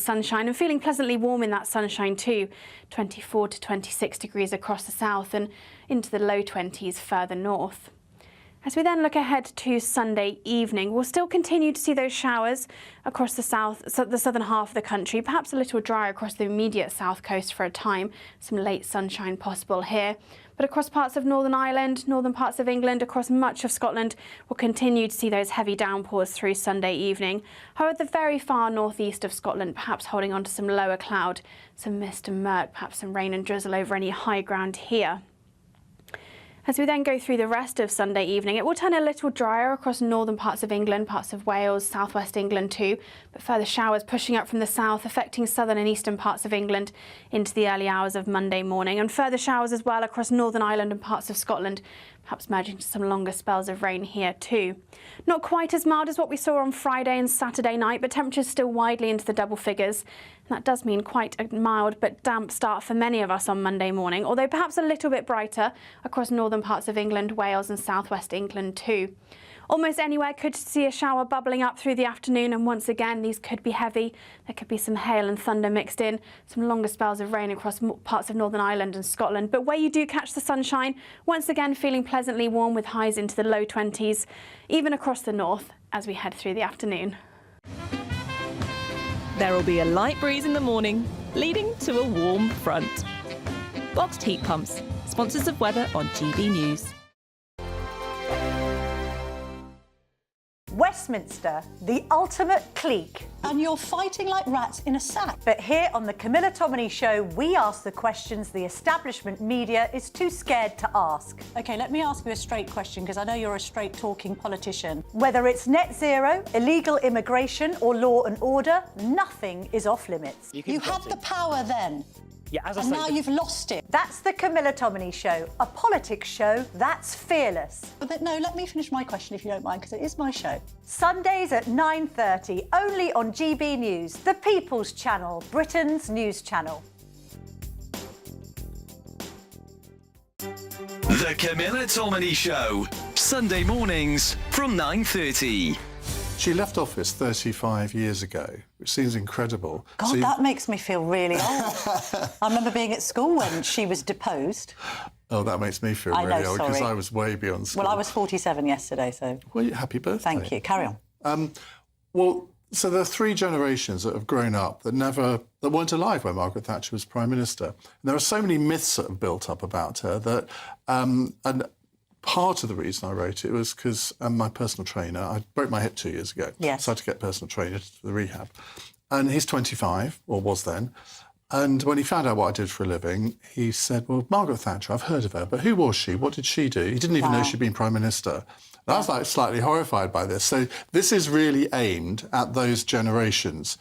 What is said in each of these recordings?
sunshine and feeling pleasantly warm in that sunshine too. 24 to 26 degrees across the south and into the low 20s further north. As we then look ahead to Sunday evening, we'll still continue to see those showers across the southern half of the country, perhaps a little drier across the immediate south coast for a time. Some late sunshine possible here. But across parts of Northern Ireland, northern parts of England, across much of Scotland, we'll continue to see those heavy downpours through Sunday evening. However, the very far northeast of Scotland, perhaps holding on to some lower cloud, some mist and murk, perhaps some rain and drizzle over any high ground here. As we then go through the rest of Sunday evening, it will turn a little drier across northern parts of England, parts of Wales, southwest England too, but further showers pushing up from the south, affecting southern and eastern parts of England into the early hours of Monday morning, and further showers as well across Northern Ireland and parts of Scotland, perhaps merging to some longer spells of rain here too. Not quite as mild as what we saw on Friday and Saturday night, but temperatures still widely into the double figures. And that does mean quite a mild but damp start for many of us on Monday morning, although perhaps a little bit brighter across northern parts of England, Wales and southwest England too. Almost anywhere could see a shower bubbling up through the afternoon, and once again these could be heavy. There could be some hail and thunder mixed in, some longer spells of rain across parts of Northern Ireland and Scotland. But where you do catch the sunshine, once again feeling pleasantly warm with highs into the low 20s, even across the north as we head through the afternoon. There will be a light breeze in the morning, leading to a warm front. Boxed heat pumps, sponsors of weather on GB News. Westminster, the ultimate clique. And you're fighting like rats in a sack. But here on the Camilla Tominey Show, we ask the questions the establishment media is too scared to ask. OK, let me ask you a straight question, because I know you're a straight-talking politician. Whether it's net zero, illegal immigration or law and order, nothing is off limits. You had the power then. Yeah, as I and say, now you've lost it. That's the Camilla Tominey Show, a politics show that's fearless. But no, let me finish my question if you don't mind, because it is my show. Sundays at 9:30, only on GB News, the People's Channel, Britain's news channel. The Camilla Tominey Show, Sunday mornings from 9:30. She left office 35 years ago, which seems incredible. God, that makes me feel really old. I remember being at school when she was deposed. Oh, that makes me feel really old, because I was way beyond school. Well, I was 47 yesterday, so... Well, happy birthday. Thank you. Carry on. Well, so there are three generations that have grown up that weren't alive when Margaret Thatcher was Prime Minister. And there are so many myths that have built up about her that... and part of the reason I wrote it was because my personal trainer, I broke my hip 2 years ago. Yes. So I had to get a personal trainer to the rehab. And he's 25, or was then. And when he found out what I did for a living, he said, well, Margaret Thatcher, I've heard of her, but who was she? What did she do? He didn't even know she'd been Prime Minister. And I was like slightly horrified by this. So this is really aimed at those generations.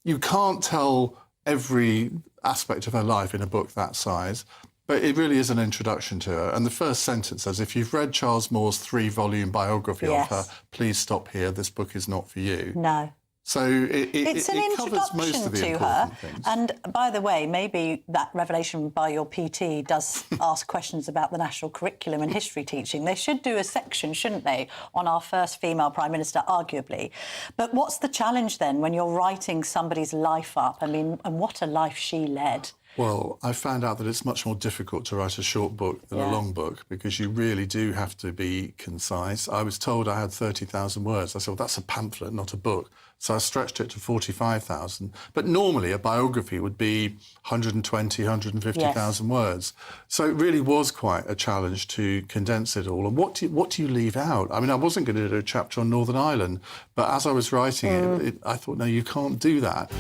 You can't tell every aspect of her life in a book that size, but it really is an introduction to her. And the first sentence says, if you've read Charles Moore's 3-volume biography of her, please stop here. This book is not for you. No. So it's an it covers most of the introduction to important her. things. And by the way, maybe that revelation by your PT does ask questions about the national curriculum and history teaching. They should do a section, shouldn't they, on our first female Prime Minister, arguably. But what's the challenge then when you're writing somebody's life up? I mean, and what a life she led. Well, I found out that it's much more difficult to write a short book than a long book, because you really do have to be concise. I was told I had 30,000 words. I said, well, that's a pamphlet, not a book. So I stretched it to 45,000. But normally a biography would be 120, 150,000 words. So it really was quite a challenge to condense it all. And what do you leave out? I mean, I wasn't going to do a chapter on Northern Ireland, but as I was writing it, I thought, no, you can't do that.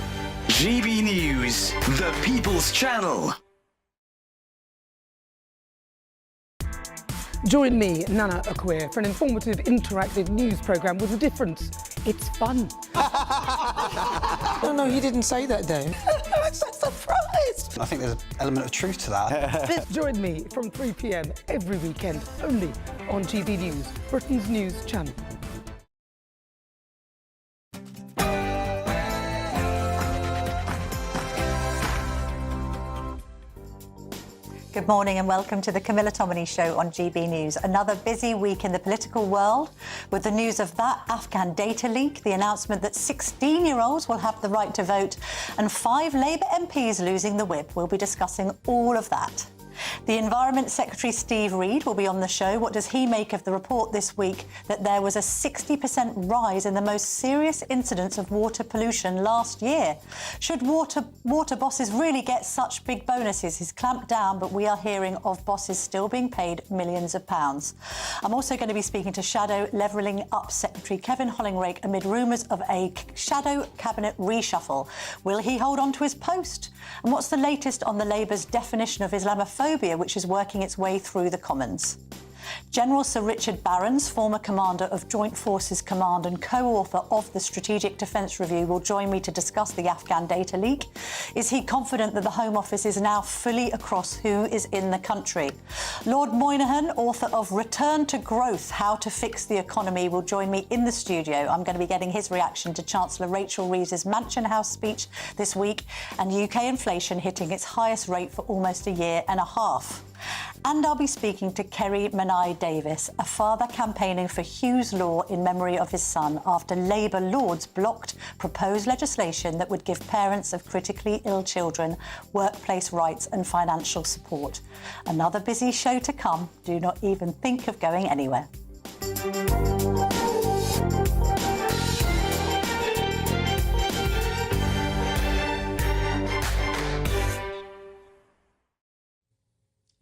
GB News, the People's Channel. Join me, Nana Okoye, for an informative, interactive news programme with a difference. It's fun. No, he didn't say that, though. I'm so surprised. I think there's an element of truth to that. Join me from 3 p.m. every weekend, only on GB News, Britain's news channel. Good morning and welcome to the Camilla Tominey Show on GB News. Another busy week in the political world with the news of that Afghan data leak, the announcement that 16-year-olds will have the right to vote, and 5 Labour MPs losing the whip. We'll be discussing all of that. The Environment Secretary Steve Reed will be on the show. What does he make of the report this week that there was a 60% rise in the most serious incidents of water pollution last year? Should water bosses really get such big bonuses? He's clamped down, but we are hearing of bosses still being paid millions of pounds. I'm also going to be speaking to Shadow Levelling Up Secretary Kevin Hollinrake amid rumours of a shadow cabinet reshuffle. Will he hold on to his post? And what's the latest on the Labour's definition of Islamophobia, which is working its way through the Commons? General Sir Richard Barrons, former commander of Joint Forces Command and co-author of the Strategic Defence Review, will join me to discuss the Afghan data leak. Is he confident that the Home Office is now fully across who is in the country? Lord Moynihan, author of Return to Growth, How to Fix the Economy, will join me in the studio. I'm going to be getting his reaction to Chancellor Rachel Reeves's Mansion House speech this week and UK inflation hitting its highest rate for almost a year and a half. And I'll be speaking to Kerry Manai Davis, a father campaigning for Hugh's law in memory of his son after Labour Lords blocked proposed legislation that would give parents of critically ill children workplace rights and financial support. Another busy show to come. Do not even think of going anywhere.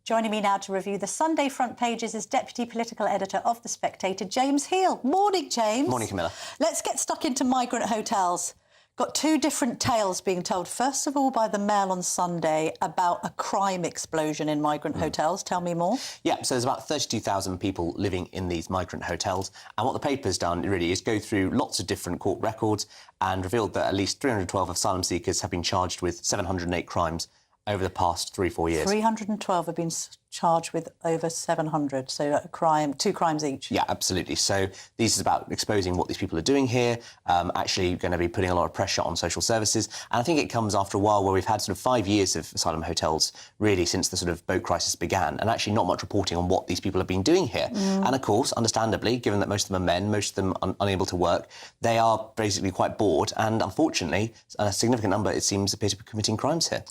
Joining me now to review the Sunday front pages is Deputy Political Editor of The Spectator, James Heal. Morning, James. Morning, Camilla. Let's get stuck into migrant hotels. Got 2 different tales being told. First of all, by the Mail on Sunday about a crime explosion in migrant hotels. Tell me more. Yeah, so there's about 32,000 people living in these migrant hotels. And what the paper's done, really, is go through lots of different court records and revealed that at least 312 asylum seekers have been charged with 708 crimes over the past 3-4 years. 312 have been charged with over 700, so a crime, 2 crimes each. Yeah, absolutely. So this is about exposing what these people are doing here, actually going to be putting a lot of pressure on social services. And I think it comes after a while where we've had sort of 5 years of asylum hotels, really, since the sort of boat crisis began, and actually not much reporting on what these people have been doing here. And of course, understandably, given that most of them are men, most of them unable to work, they are basically quite bored, and unfortunately, a significant number, it seems, appear to be committing crimes here.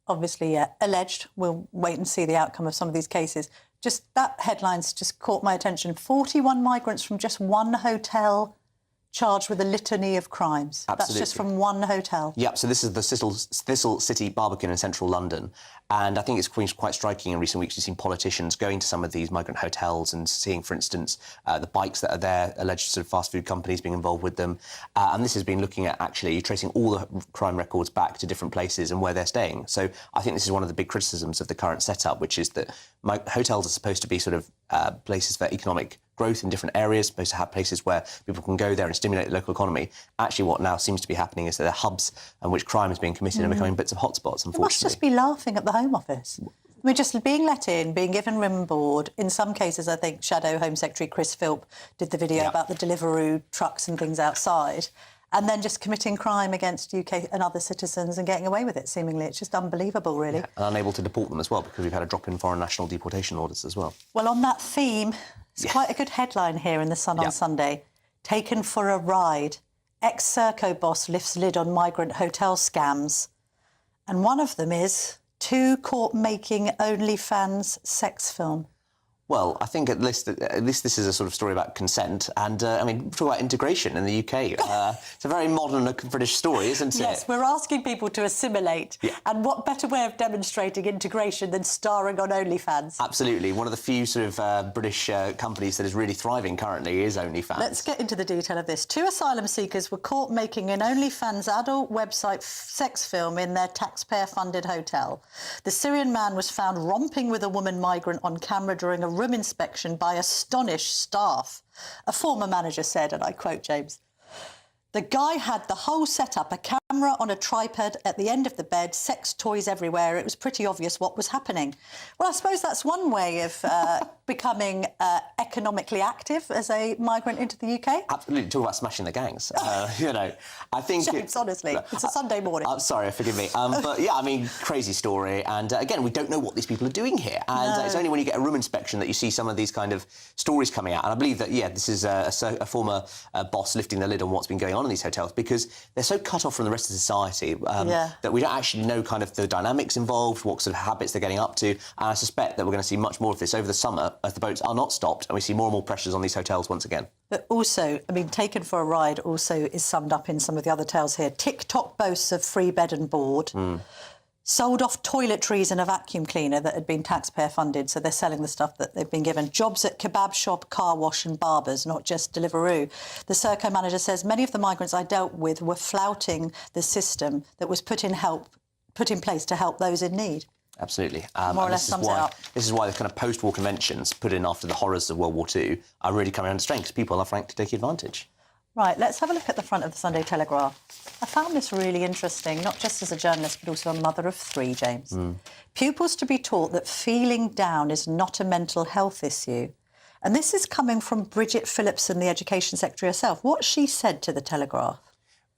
Obviously, alleged. We'll wait and see the outcome of some of these cases. Just that headline's just caught my attention. 41 migrants from just one hotel charged with a litany of crimes. Absolutely. That's just from one hotel. Yeah, so this is the Thistle City Barbican in central London. And I think it's quite striking in recent weeks. We've seen politicians going to some of these migrant hotels and seeing, for instance, the bikes that are there, alleged sort of fast food companies being involved with them. And this has been looking at actually tracing all the crime records back to different places and where they're staying. So I think this is one of the big criticisms of the current setup, which is that hotels are supposed to be sort of places for economic growth in different areas, supposed to have places where people can go there and stimulate the local economy. Actually, what now seems to be happening is that they're hubs in which crime is being committed and becoming bits of hotspots, unfortunately. They must just be laughing at the Home Office. I mean, just being let in, being given room and board. In some cases, I think Shadow Home Secretary Chris Philp did the video about the Deliveroo trucks and things outside, and then just committing crime against UK and other citizens and getting away with it, seemingly. It's just unbelievable, really. Yeah, and unable to deport them as well, because we've had a drop in foreign national deportation orders as well. Well, on that theme, it's quite a good headline here in The Sun on Sunday. Taken for a ride. Ex-Serco boss lifts lid on migrant hotel scams. And one of them is 2 caught making OnlyFans sex film. Well, I think at least this is a sort of story about consent. And, I mean, talk about integration in the UK. It's a very modern British story, isn't it? Yes, we're asking people to assimilate. Yeah. And what better way of demonstrating integration than starring on OnlyFans? Absolutely. One of the few sort of British companies that is really thriving currently is OnlyFans. Let's get into the detail of this. 2 asylum seekers were caught making an OnlyFans adult website sex film in their taxpayer-funded hotel. The Syrian man was found romping with a woman migrant on camera during a room inspection by astonished staff. A former manager said, and I quote James, "The guy had the whole setup, a camera on a tripod at the end of the bed, sex toys everywhere. It was pretty obvious what was happening." Well, I suppose that's one way of becoming economically active as a migrant into the UK? Absolutely. Talk about smashing the gangs. I think... James, honestly, it's a Sunday morning. Sorry, forgive me. But yeah, I mean, crazy story. And again, we don't know what these people are doing here. And it's only when you get a room inspection that you see some of these kind of stories coming out. And I believe that, yeah, this is a former boss lifting the lid on what's been going on in these hotels, because they're so cut off from the rest of society that we don't actually know kind of the dynamics involved, what sort of habits they're getting up to. And I suspect that we're going to see much more of this over the summer as the boats are not stopped and we see more and more pressures on these hotels once again. But also, I mean, taken for a ride also is summed up in some of the other tales here. TikTok boasts of free bed and board. Sold off toiletries and a vacuum cleaner that had been taxpayer funded, so they're selling the stuff that they've been given. Jobs at kebab shop, car wash and barbers, not just Deliveroo. The Serco manager says many of the migrants I dealt with were flouting the system that was put in place to help those in need. Absolutely. More or less sums it up. This is why the kind of post-war conventions put in after the horrors of World War II are really coming under strain, because people are frankly taking advantage. Right, let's have a look at the front of the Sunday Telegraph. I found this really interesting, not just as a journalist, but also a mother of three, James. Pupils to be taught that feeling down is not a mental health issue. And this is coming from Bridget Phillipson, the Education Secretary herself. What she said to the Telegraph.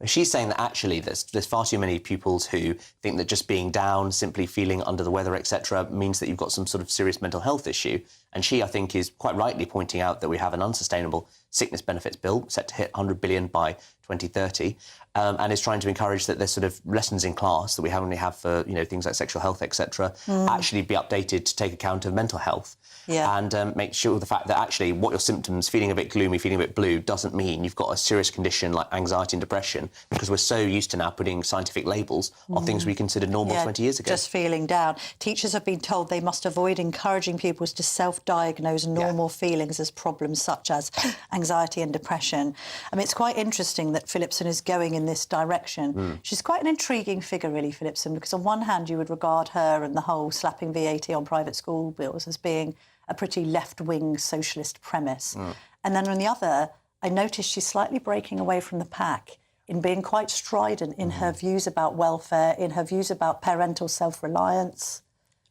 She's saying that actually there's far too many pupils who think that just being down, simply feeling under the weather, etc., means that you've got some sort of serious mental health issue. And she, I think, is quite rightly pointing out that we have an unsustainable sickness benefits bill set to hit 100 billion by 2030, and is trying to encourage that there's sort of lessons in class that we only have for things like sexual health, etc., actually be updated to take account of mental health. And make sure the fact that actually what your symptoms, feeling a bit gloomy, feeling a bit blue, doesn't mean you've got a serious condition like anxiety and depression, because we're so used to now putting scientific labels on things we considered normal 20 years ago. Just feeling down. Teachers have been told they must avoid encouraging pupils to self-diagnose normal feelings as problems such as anxiety and depression. I mean, it's quite interesting that Phillipson is going in this direction. She's quite an intriguing figure, really, Phillipson, because on one hand you would regard her and the whole slapping VAT on private school bills as being a pretty left-wing socialist premise. And then on the other, I noticed she's slightly breaking away from the pack in being quite strident in her views about welfare, in her views about parental self-reliance.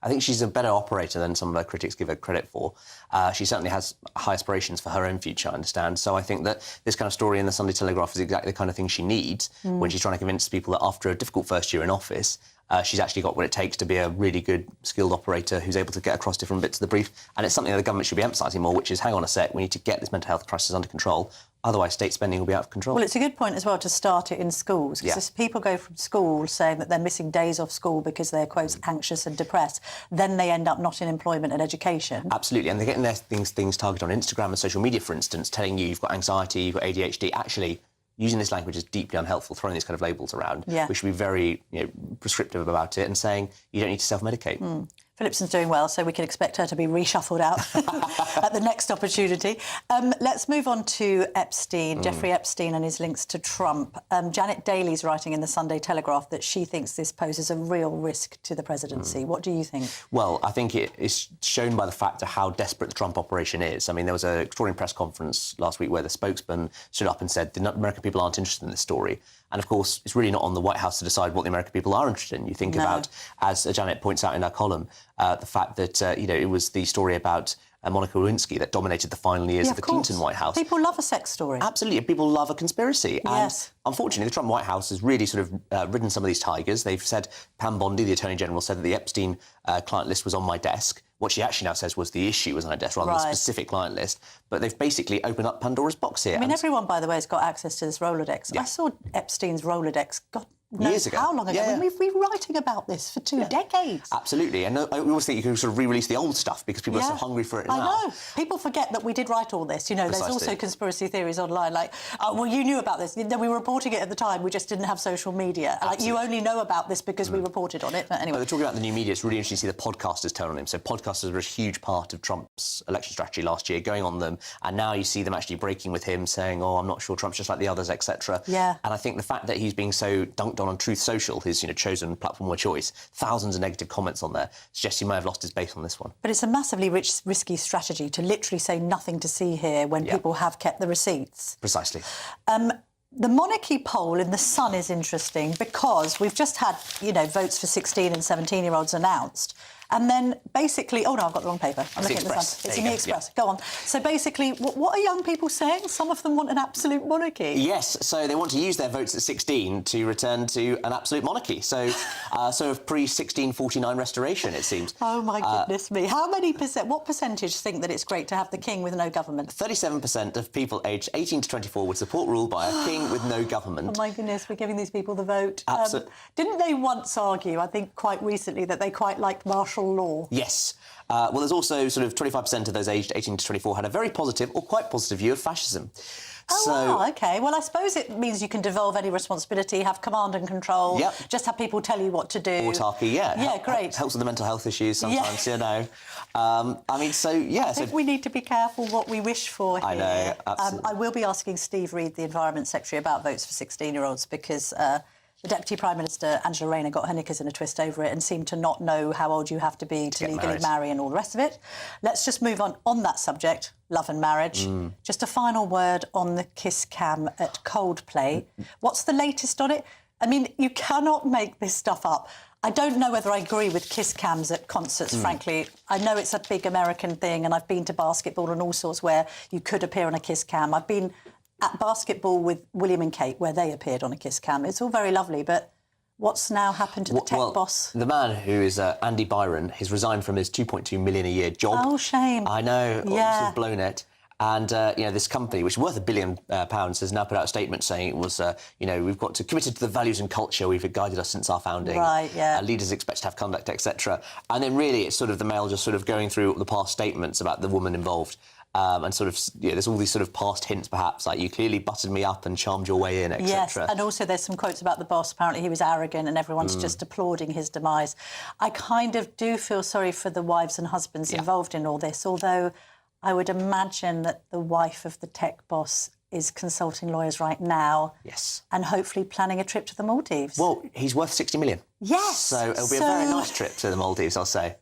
I think she's a better operator than some of her critics give her credit for. She certainly has high aspirations for her own future, I understand. So I think that this kind of story in the Sunday Telegraph is exactly the kind of thing she needs when she's trying to convince people that after a difficult first year in office, she's actually got what it takes to be a really good, skilled operator who's able to get across different bits of the brief. And it's something that the government should be emphasising more, which is, hang on a sec, we need to get this mental health crisis under control. Otherwise, state spending will be out of control. Well, it's a good point as well to start it in schools, because if people go from school saying that they're missing days off school because they're, quote, anxious and depressed, then they end up not in employment and education. Absolutely, and they're getting their things targeted on Instagram and social media, for instance, telling you you've got anxiety, you've got ADHD. Actually, using this language is deeply unhelpful, throwing these kind of labels around. We should be very prescriptive about it and saying you don't need to self-medicate. Phillipson's doing well, so we can expect her to be reshuffled out at the next opportunity. Let's move on to Epstein, Jeffrey Epstein and his links to Trump. Janet Daly's writing in the Sunday Telegraph that she thinks this poses a real risk to the presidency. What do you think? Well, I think it is shown by the fact of how desperate the Trump operation is. I mean, there was an extraordinary press conference last week where the spokesman stood up and said the American people aren't interested in this story. And, of course, it's really not on the White House to decide what the American people are interested in. You think about, as Janet points out in her column, the fact that, it was the story about Monica Lewinsky that dominated the final years of the Clinton White House. People love a sex story. Absolutely. People love a conspiracy. And unfortunately, the Trump White House has really sort of ridden some of these tigers. They've said, Pam Bondi, the Attorney General, said that the Epstein client list was on my desk. What she actually now says was the issue was on her desk rather than the specific client list. But they've basically opened up Pandora's box here. I mean, everyone, by the way, has got access to this Rolodex. I saw Epstein's Rolodex, God knows years ago. How long ago? I mean, we've been writing about this for 2 decades. Absolutely. And I always think you can sort of re-release the old stuff because people are so hungry for it now. I know. People forget that we did write all this. There's also conspiracy theories online like, well, you knew about this. We were reporting it at the time. We just didn't have social media. Like, you only know about this because we reported on it. But anyway. But they're talking about the new media. It's really interesting to see the podcasters turn on him. So podcasters were a huge part of Trump's election strategy last year, going on them. And now you see them actually breaking with him, saying, oh, I'm not sure Trump's just like the others, etc. And I think the fact that he's being so dunked on Truth Social, his chosen platform of choice, thousands of negative comments on there, suggests he may have lost his base on this one. But it's a massively risky strategy to literally say nothing to see here when people have kept the receipts. Precisely. The Monarchy poll in The Sun is interesting because we've just had, votes for 16 and 17-year-olds announced, And then basically, oh no, I've got the wrong paper. I'm looking at the Sun. It's in the Express. Go on. So basically, what are young people saying? Some of them want an absolute monarchy. Yes, so they want to use their votes at 16 to return to an absolute monarchy. So, of pre-1649 restoration, it seems. Oh my goodness me! How many percent? What percentage think that it's great to have the king with no government? 37% of people aged 18 to 24 would support rule by a king with no government. Oh my goodness, we're giving these people the vote. Absolutely. Didn't they once argue, I think quite recently, that they quite liked martial law? Yes. Well, there's also sort of 25% of those aged 18 to 24 had a very positive or quite positive view of fascism. Oh, wow, OK. Well, I suppose it means you can devolve any responsibility, have command and control, just have people tell you what to do. Autarky, yeah. Yeah, great. Helps with the mental health issues sometimes, you know. I mean, so, yeah. I think we need to be careful what we wish for here. I know, absolutely. I will be asking Steve Reid, the Environment Secretary, about votes for 16-year-olds because the Deputy Prime Minister, Angela Rayner, got her knickers in a twist over it and seemed to not know how old you have to be to legally marry and all the rest of it. Let's just move on that subject, love and marriage. Just a final word on the kiss cam at Coldplay. What's the latest on it? I mean, you cannot make this stuff up. I don't know whether I agree with kiss cams at concerts, frankly. I know it's a big American thing, and I've been to basketball and all sorts where you could appear on a kiss cam. I've been at basketball with William and Kate, where they appeared on a kiss cam. It's all very lovely, but what's now happened to the tech boss? The man who is Andy Byron has resigned from his $2.2 million a year job. Oh, shame. I know, sort of blown it. And, you know, this company, which is worth £1 billion, has now put out a statement saying it was, you know, we've got to committed to the values and culture we've guided us since our founding. Right, yeah. Leaders expect to have conduct, etc. And then really it's sort of the Mail just sort of going through the past statements about the woman involved. And sort of, yeah, there's all these sort of past hints, perhaps, like you clearly buttered me up and charmed your way in, etc. Yes, and also there's some quotes about the boss. Apparently he was arrogant and everyone's just applauding his demise. I kind of do feel sorry for the wives and husbands involved in all this, although I would imagine that the wife of the tech boss is consulting lawyers right now. Yes. And hopefully planning a trip to the Maldives. Well, he's worth 60 million. Yes. So it'll be a very nice trip to the Maldives, I'll say.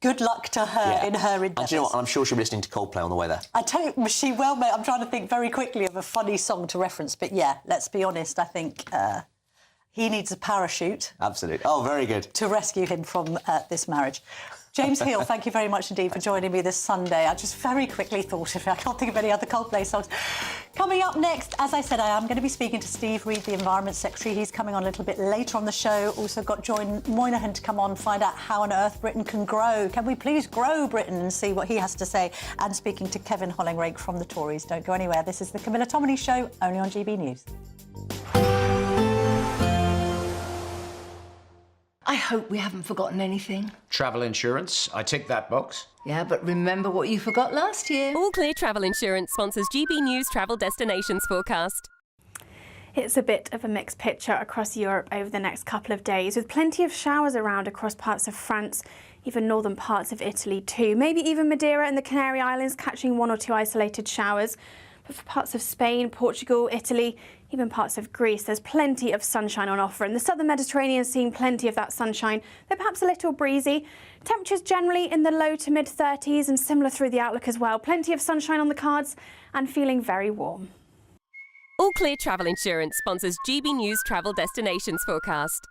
Good luck to her in her endeavours. And do you know what? I'm sure she'll be listening to Coldplay on the way there. I tell you, she will, mate. I'm trying to think very quickly of a funny song to reference. But, yeah, let's be honest, I think he needs a parachute. Absolutely. Oh, very good. To rescue him from this marriage. James Hill, thank you very much indeed for joining me this Sunday. I just very quickly thought of it. I can't think of any other Coldplay songs. Coming up next, as I said, I am going to be speaking to Steve Reid, the Environment Secretary. He's coming on a little bit later on the show. Also got Joy Moynihan to come on, find out how on earth Britain can grow. Can we please grow Britain and see what he has to say? And speaking to Kevin Hollinrake from the Tories. Don't go anywhere. This is the Camilla Tominey Show, only on GB News. I hope we haven't forgotten anything. Travel insurance, I tick that box. Yeah, but remember what you forgot last year. All Clear Travel Insurance sponsors GB News Travel Destinations Forecast. It's a bit of a mixed picture across Europe over the next couple of days, with plenty of showers around across parts of France, even northern parts of Italy too. Maybe even Madeira and the Canary Islands catching one or two isolated showers. But for parts of Spain, Portugal, Italy, even parts of Greece, there's plenty of sunshine on offer. And the southern Mediterranean seeing plenty of that sunshine, though perhaps a little breezy. Temperatures generally in the low to mid-30s and similar through the outlook as well. Plenty of sunshine on the cards and feeling very warm. All Clear Travel Insurance sponsors GB News Travel Destinations Forecast.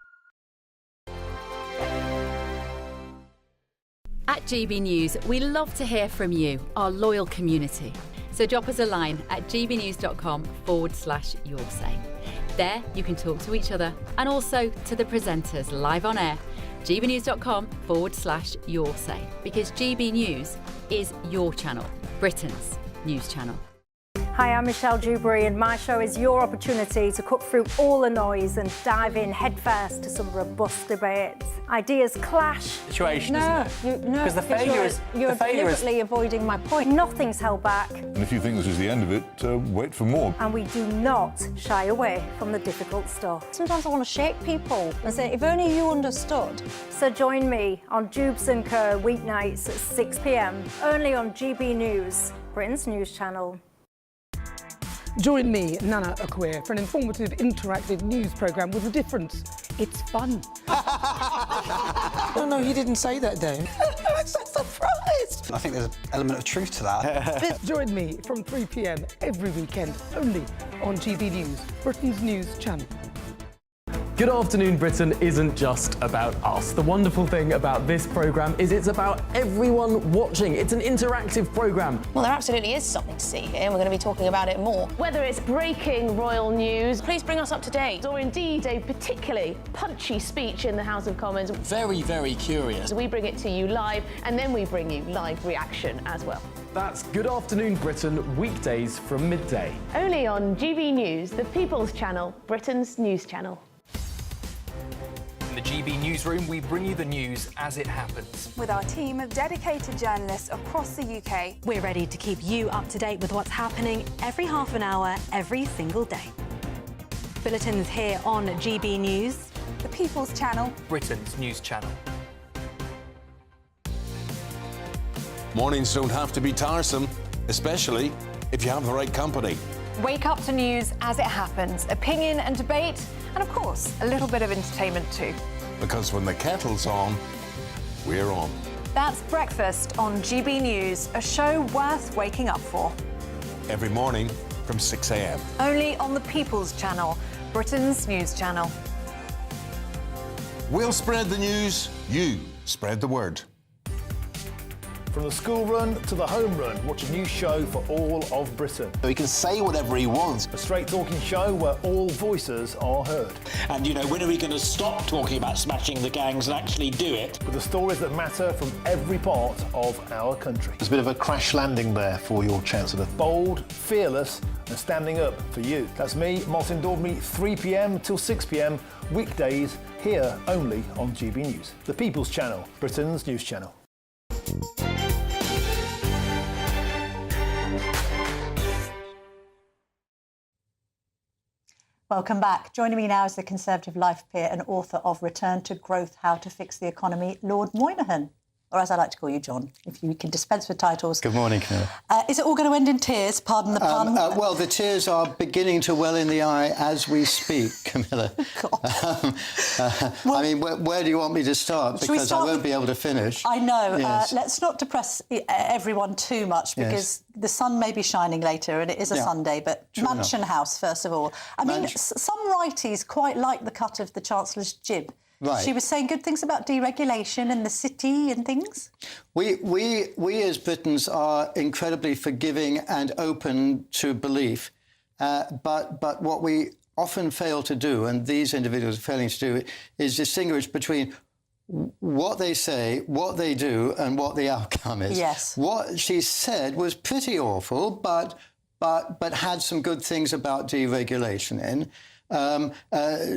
At GB News, we love to hear from you, our loyal community. So drop us a line at gbnews.com/yoursay. There you can talk to each other and also to the presenters live on air. gbnews.com/yoursay, because GB News is your channel, Britain's news channel. Hi, I'm Michelle Dewberry, and my show is your opportunity to cut through all the noise and dive in headfirst to some robust debates. Ideas clash. Situation, isn't it? Because the failure is... You're deliberately avoiding my point. Nothing's held back. And if you think this is the end of it, wait for more. And we do not shy away from the difficult stuff. Sometimes I want to shake people and say, if only you understood. So join me on Jubes & Co weeknights at 6 p.m, only on GB News, Britain's news channel. Join me, Nana Akwe, for an informative, interactive news programme with a difference. It's fun. No, he didn't say that, Dave. I'm so surprised. I think there's an element of truth to that. Join me from 3 p.m. every weekend, only on GB News, Britain's news channel. Good Afternoon Britain isn't just about us. The wonderful thing about this programme is it's about everyone watching. It's an interactive programme. Well, there absolutely is something to see here, and we're going to be talking about it more. Whether it's breaking royal news, please bring us up to date, or indeed a particularly punchy speech in the House of Commons. Very, very curious. We bring it to you live, and then we bring you live reaction as well. That's Good Afternoon Britain, weekdays from midday. Only on GB News, the People's Channel, Britain's news channel. In the GB Newsroom, we bring you the news as it happens. With our team of dedicated journalists across the UK, we're ready to keep you up to date with what's happening every half an hour, every single day. Bulletins here on GB News, the People's Channel, Britain's news channel. Mornings don't have to be tiresome, especially if you have the right company. Wake up to news as it happens, opinion and debate, and of course, a little bit of entertainment too. Because when the kettle's on, we're on. That's Breakfast on GB News, a show worth waking up for. Every morning from 6 a.m. Only on the People's Channel, Britain's news channel. We'll spread the news, you spread the word. From the school run to the home run, watch a new show for all of Britain. He can say whatever he wants. A straight talking show where all voices are heard. And, you know, when are we going to stop talking about smashing the gangs and actually do it? With the stories that matter from every part of our country. There's a bit of a crash landing there for your Chancellor. Bold, fearless and standing up for you. That's me, Martin Daubney, 3 p.m. till 6 p.m, weekdays, here only on GB News. The People's Channel, Britain's news channel. Welcome back. Joining me now is the Conservative life peer and author of Return to Growth, How to Fix the Economy, Lord Moynihan. Or as I like to call you, John, if you can dispense with titles. Good morning, Camilla. Is it all going to end in tears? Pardon the pun. Well, the tears are beginning to well in the eye as we speak, Camilla. I mean, where do you want me to start? Because I won't be able to finish. I know. Yes. Let's not depress everyone too much because the sun may be shining later and it is a Sunday, but Mansion House, first of all. I mean, some righties quite like the cut of the Chancellor's jib. Right. She was saying good things about deregulation and the city and things. We as Britons are incredibly forgiving and open to belief, but what we often fail to do, and these individuals are failing to do, is distinguish between what they say, what they do, and what the outcome is. Yes. What she said was pretty awful, but had some good things about deregulation in.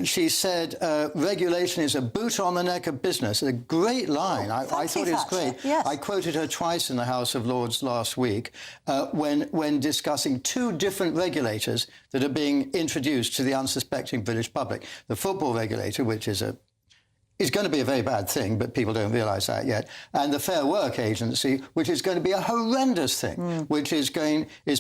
She said, regulation is a boot on the neck of business. A great line. I thought it was great. Yes. I quoted her twice in the House of Lords last week when discussing two different regulators that are being introduced to the unsuspecting British public. The football regulator, which is going to be a very bad thing, but people don't realise that yet. And the Fair Work Agency, which is going to be a horrendous thing, which is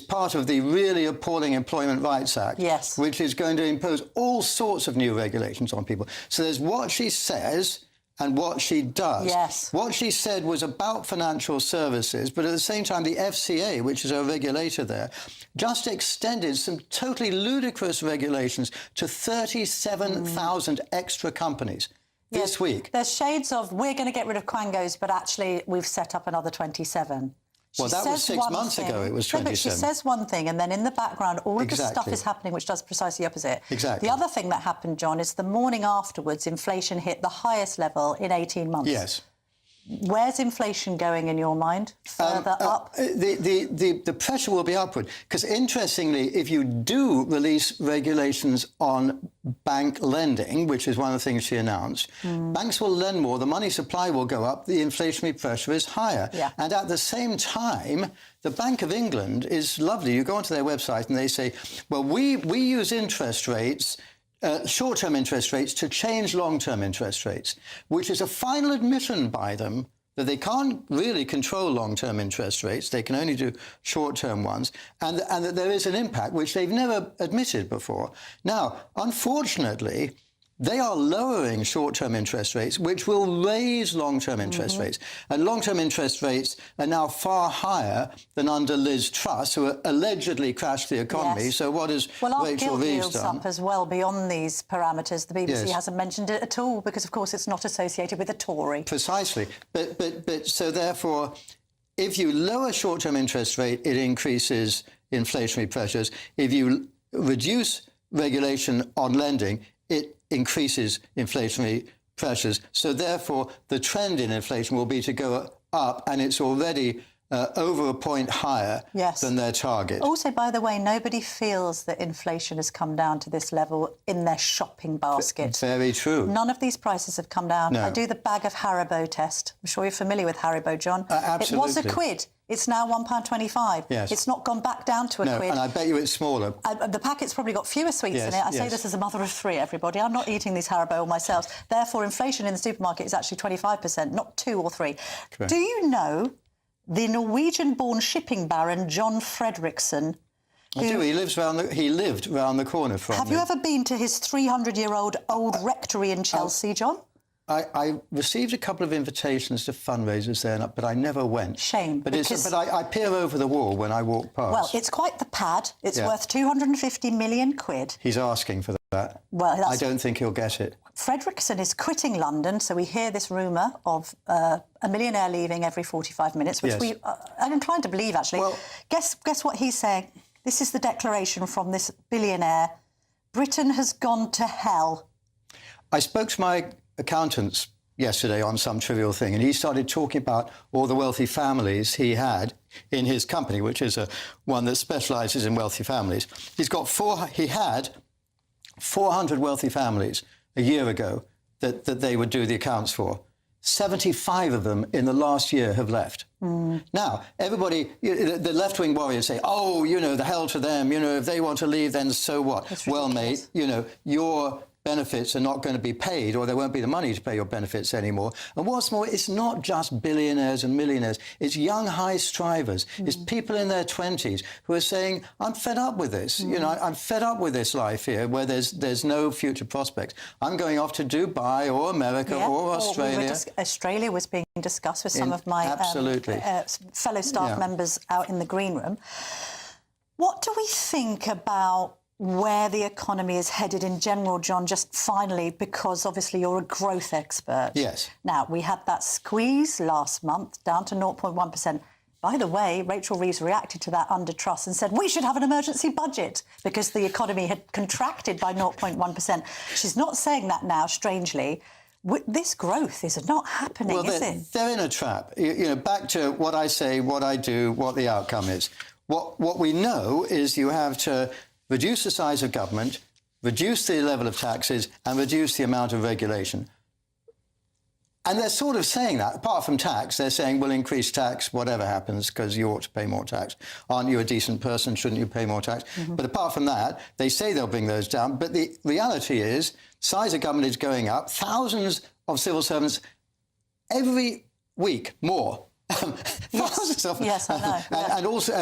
part of the really appalling Employment Rights Act, which is going to impose all sorts of new regulations on people. So there's what she says and what she does. Yes. What she said was about financial services, but at the same time, the FCA, which is our regulator there, just extended some totally ludicrous regulations to 37,000 extra companies. This week. There's shades of, we're going to get rid of quangos, but actually we've set up another 27. Well, that was 6 months ago, it was 27. No, but she says one thing, and then in the background, all of the stuff is happening which does precisely the opposite. Exactly. The other thing that happened, John, is the morning afterwards, inflation hit the highest level in 18 months. Yes. Where's inflation going in your mind? Further up? The pressure will be upward. Because interestingly, if you do release regulations on bank lending, which is one of the things she announced, banks will lend more, the money supply will go up, the inflationary pressure is higher. Yeah. And at the same time, the Bank of England is lovely. You go onto their website and they say, well, we use interest rates, short-term interest rates to change long-term interest rates, which is a final admission by them that they can't really control long-term interest rates. They can only do short-term ones, and that there is an impact, which they've never admitted before. Now, unfortunately, they are lowering short-term interest rates, which will raise long-term interest rates. And long-term interest rates are now far higher than under Liz Truss, who allegedly crashed the economy. Yes. So what has Well, Rachel gilt Reeves yields done? up as well beyond these parameters. The BBC Yes. hasn't mentioned it at all because, of course, it's not associated with a Tory. Precisely. But so therefore, if you lower short-term interest rate, it increases inflationary pressures. If you reduce regulation on lending, it increases inflationary pressures. So therefore, the trend in inflation will be to go up, and it's already over a point higher than their target. Also, by the way, nobody feels that inflation has come down to this level in their shopping basket. Very true. None of these prices have come down. No. I do the bag of Haribo test. I'm sure you're familiar with Haribo, John. Absolutely. It was a quid. It's now £1.25. Yes. It's not gone back down to a quid. And I bet you it's smaller. The packet's probably got fewer sweets in it. I say this as a mother of three, everybody. I'm not eating these Haribo all myself. Therefore, inflation in the supermarket is actually 25%, not 2 or 3. Correct. Do you know the Norwegian-born shipping baron John Fredrickson? I do. He lived round the corner from me. Have you ever been to his 300-year-old old rectory in Chelsea, John? I received a couple of invitations to fundraisers there, but I never went. Shame. But I peer over the wall when I walk past. Well, it's quite the pad. It's worth 250 million quid. He's asking for that. Well, I don't think he'll get it. Fredrickson is quitting London, so we hear this rumour of a millionaire leaving every 45 minutes, which I'm inclined to believe, actually. Well, guess what he's saying? This is the declaration from this billionaire. Britain has gone to hell. I spoke to my accountants yesterday on some trivial thing, and he started talking about all the wealthy families he had in his company, which is one that specialises in wealthy families. He had 400 wealthy families a year ago that they would do the accounts for. 75 of them in the last year have left. Now, everybody, the left-wing warriors say, oh, the hell to them, if they want to leave, then so what? Well, mate, your benefits are not going to be paid, or there won't be the money to pay your benefits anymore. And what's more, it's not just billionaires and millionaires. It's young high strivers. It's people in their 20s who are saying, I'm fed up with this. I'm fed up with this life here where there's no future prospects. I'm going off to Dubai or America or Australia. Australia was being discussed with some of my fellow staff members out in the green room. What do we think about where the economy is headed in general, John, just finally, because obviously you're a growth expert? Yes. Now, we had that squeeze last month down to 0.1%. By the way, Rachel Reeves reacted to that under Truss and said we should have an emergency budget because the economy had contracted by 0.1%. She's not saying that now, strangely. This growth is not happening, is it? They're in a trap. Back to what I say, what I do, what the outcome is. What we know is you have to reduce the size of government, reduce the level of taxes, and reduce the amount of regulation. And they're sort of saying that. Apart from tax, they're saying, we'll increase tax, whatever happens, because you ought to pay more tax. Aren't you a decent person? Shouldn't you pay more tax? But apart from that, they say they'll bring those down. But the reality is, size of government is going up. Thousands of civil servants every week, more. Thousands of them. Yes, I know. And also,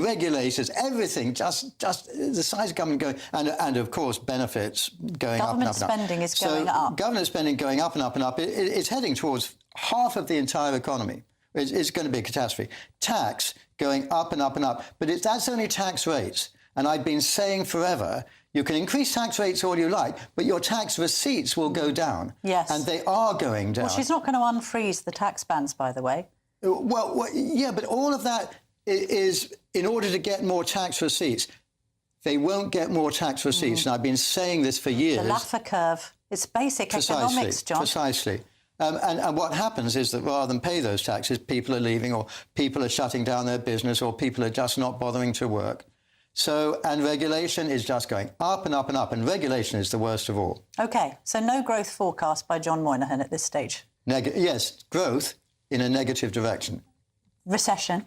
regulators, everything, just the size of government going, and of course, benefits going up and up and up. Government spending is going up. Government spending going up and up and up. It's heading towards half of the entire economy. It's going to be a catastrophe. Tax going up and up and up. But that's only tax rates. And I've been saying forever, you can increase tax rates all you like, but your tax receipts will go down. Yes. And they are going down. Well, she's not going to unfreeze the tax bans, by the way. Well, yeah, but all of that is in order to get more tax receipts. They won't get more tax receipts, and I've been saying this for years. The Laffer curve. It's basic economics, John. Precisely. And what happens is that rather than pay those taxes, people are leaving, or people are shutting down their business, or people are just not bothering to work. And regulation is just going up and up and up, and regulation is the worst of all. OK, so no growth forecast by John Moynihan at this stage? Yes, growth in a negative direction. Recession?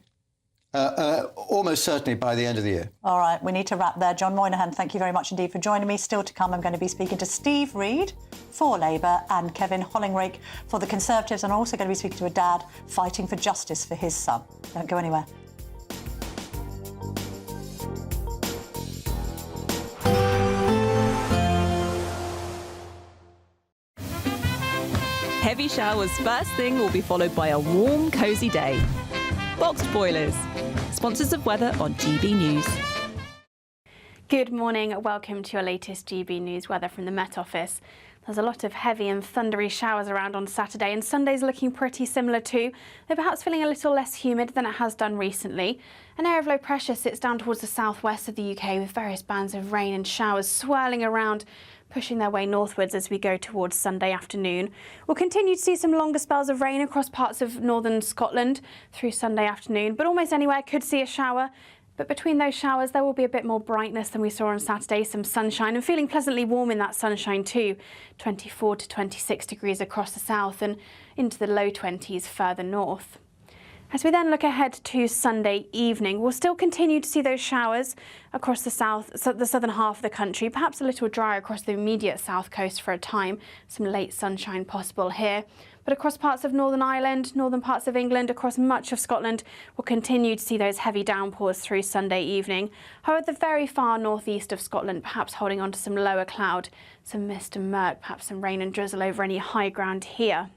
Almost certainly by the end of the year. All right, we need to wrap there. John Moynihan, thank you very much indeed for joining me. Still to come, I'm going to be speaking to Steve Reed for Labour and Kevin Hollinrake for the Conservatives. And I'm also going to be speaking to a dad fighting for justice for his son. Don't go anywhere. Heavy showers first thing will be followed by a warm, cosy day. Boxed boilers, sponsors of weather on GB News. Good morning, welcome to your latest GB News weather from the Met Office. There's a lot of heavy and thundery showers around on Saturday, and Sunday's looking pretty similar too, though perhaps feeling a little less humid than it has done recently. An area of low pressure sits down towards the southwest of the UK with various bands of rain and showers swirling around, pushing their way northwards as we go towards Sunday afternoon. We'll continue to see some longer spells of rain across parts of northern Scotland through Sunday afternoon, but almost anywhere could see a shower. But between those showers, there will be a bit more brightness than we saw on Saturday, some sunshine, and feeling pleasantly warm in that sunshine too. 24 to 26 degrees across the south and into the low 20s further north. As we then look ahead to Sunday evening, we'll still continue to see those showers across the southern half of the country, perhaps a little drier across the immediate south coast for a time. Some late sunshine possible here. But across parts of Northern Ireland, northern parts of England, across much of Scotland, we'll continue to see those heavy downpours through Sunday evening. However, the very far northeast of Scotland, perhaps holding on to some lower cloud, some mist and murk, perhaps some rain and drizzle over any high ground here.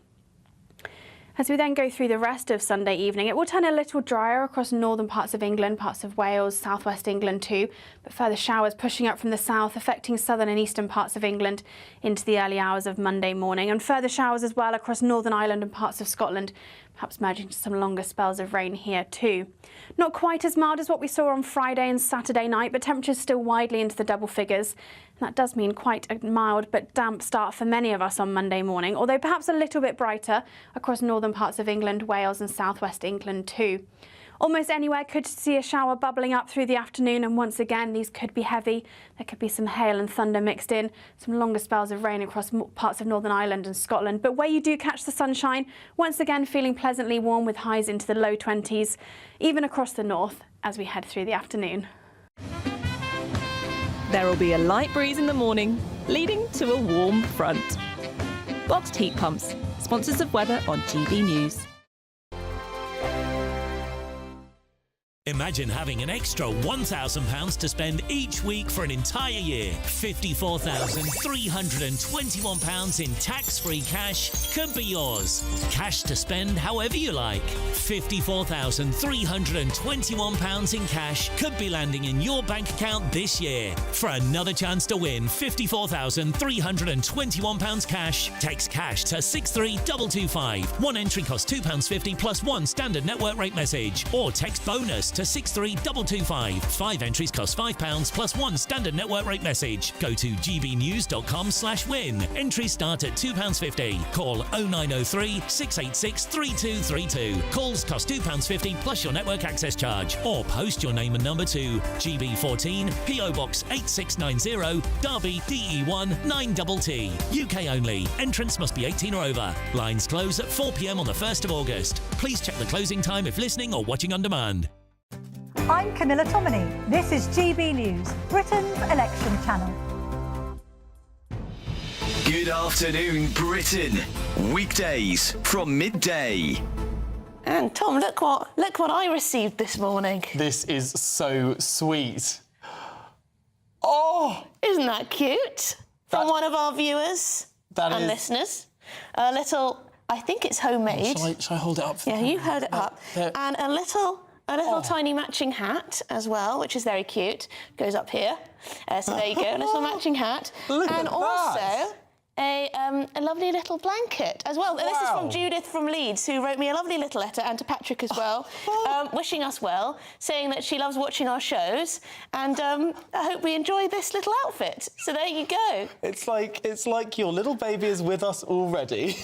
As we then go through the rest of Sunday evening, it will turn a little drier across northern parts of England, parts of Wales, southwest England too, but further showers pushing up from the south, affecting southern and eastern parts of England into the early hours of Monday morning, and further showers as well across Northern Ireland and parts of Scotland, perhaps merging to some longer spells of rain here too. Not quite as mild as what we saw on Friday and Saturday night, but temperatures still widely into the double figures. And that does mean quite a mild but damp start for many of us on Monday morning, although perhaps a little bit brighter across northern parts of England, Wales and southwest England too. Almost anywhere could see a shower bubbling up through the afternoon, and once again these could be heavy. There could be some hail and thunder mixed in, some longer spells of rain across parts of Northern Ireland and Scotland. But where you do catch the sunshine, once again feeling pleasantly warm with highs into the low 20s, even across the north as we head through the afternoon. There will be a light breeze in the morning, leading to a warm front. Boxed heat pumps, sponsors of weather on GB News. Imagine having an extra £1,000 to spend each week for an entire year. £54,321 in tax-free cash could be yours. Cash to spend however you like. £54,321 in cash could be landing in your bank account this year. For another chance to win £54,321 cash, text cash to 63225. One entry costs £2.50 plus one standard network rate message, or text bonus to 63225. 5 entries cost £5 plus one standard network rate message. Go to gbnews.com/win. Entries start at £2.50. Call 0903 686 3232. Calls cost £2.50 plus your network access charge. Or post your name and number to GB14 PO Box 8690 Derby DE1 9TT. UK only. Entrance must be 18 or over. Lines close at 4 p.m. on the 1st of August. Please check the closing time if listening or watching on demand. I'm Camilla Tominey. This is GB News, Britain's election channel. Good afternoon, Britain. Weekdays from midday. And Tom, look what I received this morning. This is so sweet. Oh! Isn't that cute? From one of our viewers and listeners. A little, I think it's homemade. Shall I hold it up? Yeah, you hold it up. And a little tiny matching hat as well, which is very cute. Goes up here. So there you go, a little matching hat. And also a lovely little blanket as well. Wow. This is from Judith from Leeds, who wrote me a lovely little letter, and to Patrick as well, wishing us well, saying that she loves watching our shows, and I hope we enjoy this little outfit. So there you go. It's like your little baby is with us already.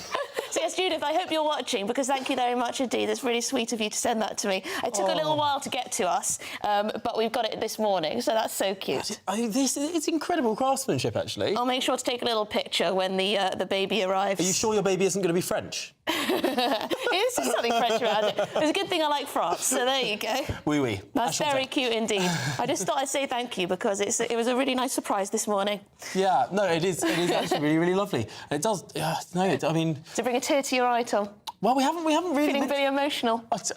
So yes, Judith, I hope you're watching, because thank you very much indeed. It's really sweet of you to send that to me. It took a little while to get to us, but we've got it this morning, so that's so cute. It's incredible craftsmanship, actually. I'll make sure to take a little picture when the baby arrives. Are you sure your baby isn't going to be French? It's just something French around it. It's a good thing I like France, so there you go. Oui, oui. That's very cute indeed. I just thought I'd say thank you, because it was a really nice surprise this morning. Yeah, no, it is actually really, really lovely. It does, I mean... To bring a tear to your eye, Tom. Well, we haven't really... Feeling very emotional. I was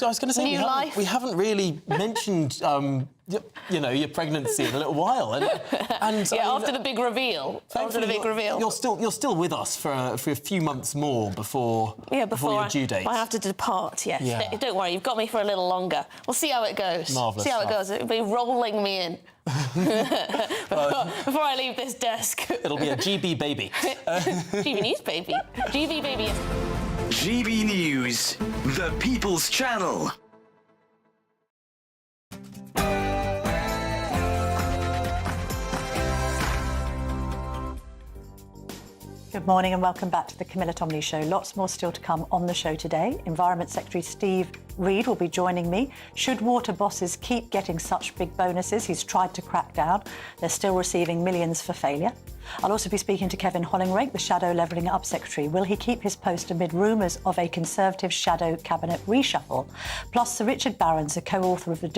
going to say... New life. We haven't really mentioned, your pregnancy in a little while. And after the big reveal. You're still with us for a few months more before your due date. I have to depart, yes. Yeah. Don't worry, you've got me for a little longer. We'll see how it goes. Marvellous See how it stuff. goes. It'll be rolling me in. Before I leave this desk. It'll be a GB baby. GB News baby. GB baby. GB News, the People's Channel. Good morning and welcome back to the Camilla Tominey Show. Lots more still to come on the show today. Environment Secretary Steve Reid will be joining me. Should water bosses keep getting such big bonuses? He's tried to crack down. They're still receiving millions for failure. I'll also be speaking to Kevin Hollinrake, the Shadow Levelling Up Secretary. Will he keep his post amid rumours of a Conservative shadow cabinet reshuffle? Plus, Sir Richard Barrons, a co-author of the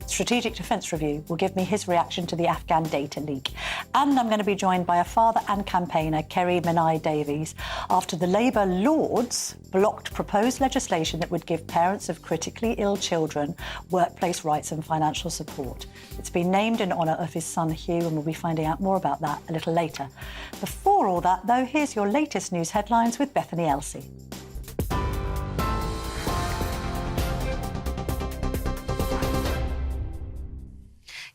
Strategic Defence Review, will give me his reaction to the Afghan data leak. And I'm going to be joined by a father and campaigner, Kerry Menai-Davies, after the Labour Lords blocked proposed legislation that would give parents of critically ill children workplace rights and financial support. It's been named in honour of his son Hugh, and we'll be finding out more about that a little later. Before all that, though, here's your latest news headlines with Bethany Elsey.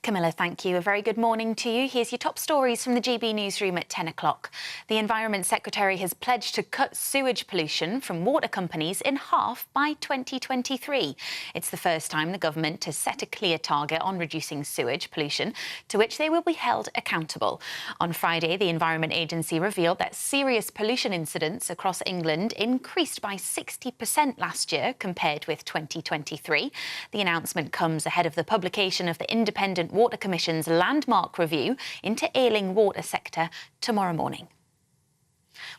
Camilla, thank you. A very good morning to you. Here's your top stories from the GB newsroom at 10 o'clock. The Environment Secretary has pledged to cut sewage pollution from water companies in half by 2023. It's the first time the government has set a clear target on reducing sewage pollution, to which they will be held accountable. On Friday, the Environment Agency revealed that serious pollution incidents across England increased by 60% last year compared with 2023. The announcement comes ahead of the publication of the Independent Water Commission's landmark review into ailing water sector tomorrow morning.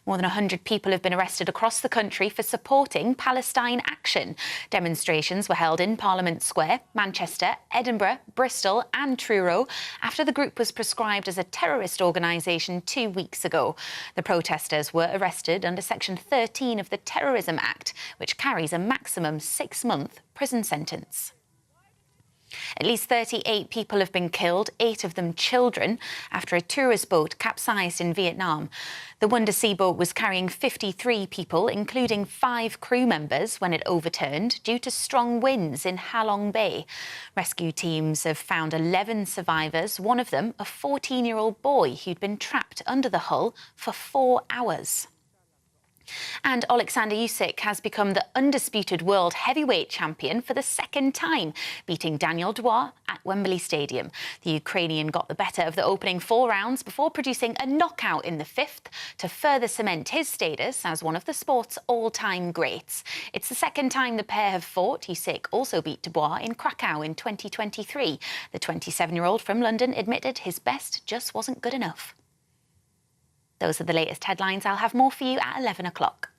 More than 100 people have been arrested across the country for supporting Palestine action. Demonstrations were held in Parliament Square, Manchester, Edinburgh, Bristol and Truro after the group was prescribed as a terrorist organisation 2 weeks ago. The protesters were arrested under Section 13 of the Terrorism Act, which carries a maximum 6-month prison sentence. At least 38 people have been killed, 8 of them children, after a tourist boat capsized in Vietnam. The Wonder Sea boat was carrying 53 people, including 5 crew members, when it overturned due to strong winds in Ha Long Bay. Rescue teams have found 11 survivors, one of them a 14-year-old boy who'd been trapped under the hull for 4 hours. And Alexander Usyk has become the undisputed world heavyweight champion for the second time, beating Daniel Dubois at Wembley Stadium. The Ukrainian got the better of the opening 4 rounds before producing a knockout in the 5th to further cement his status as one of the sport's all-time greats. It's the second time the pair have fought. Usyk also beat Dubois in Krakow in 2023. The 27-year-old from London admitted his best just wasn't good enough. Those are the latest headlines. I'll have more for you at 11 o'clock.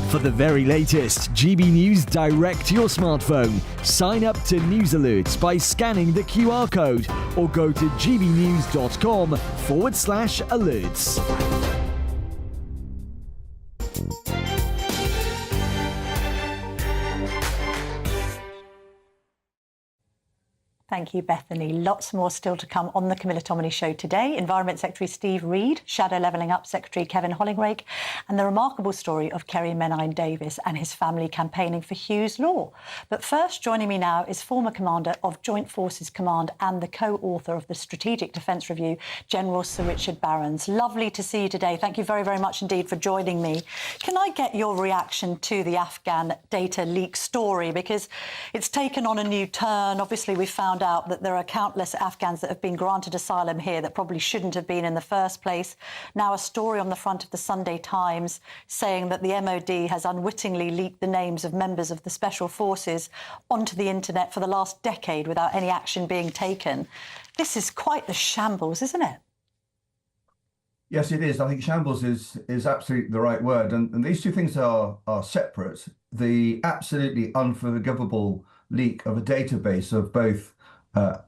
For the very latest GB News direct to your smartphone, sign up to News Alerts by scanning the QR code or go to gbnews.com/alerts. Thank you, Bethany. Lots more still to come on the Camilla Tominey Show today. Environment Secretary Steve Reid, Shadow Levelling Up Secretary Kevin Hollinrake, and the remarkable story of Kerry Menai-Davies and his family campaigning for Hugh's law. But first, joining me now is former Commander of Joint Forces Command and the co-author of the Strategic Defence Review, General Sir Richard Barrons. Lovely to see you today. Thank you very, very much indeed for joining me. Can I get your reaction to the Afghan data leak story? Because it's taken on a new turn. Obviously, we found out that there are countless Afghans that have been granted asylum here that probably shouldn't have been in the first place. Now a story on the front of the Sunday Times saying that the MOD has unwittingly leaked the names of members of the Special Forces onto the internet for the last decade without any action being taken. This is quite the shambles, isn't it? Yes, it is. I think shambles is absolutely the right word. And these two things are separate. The absolutely unforgivable leak of a database of both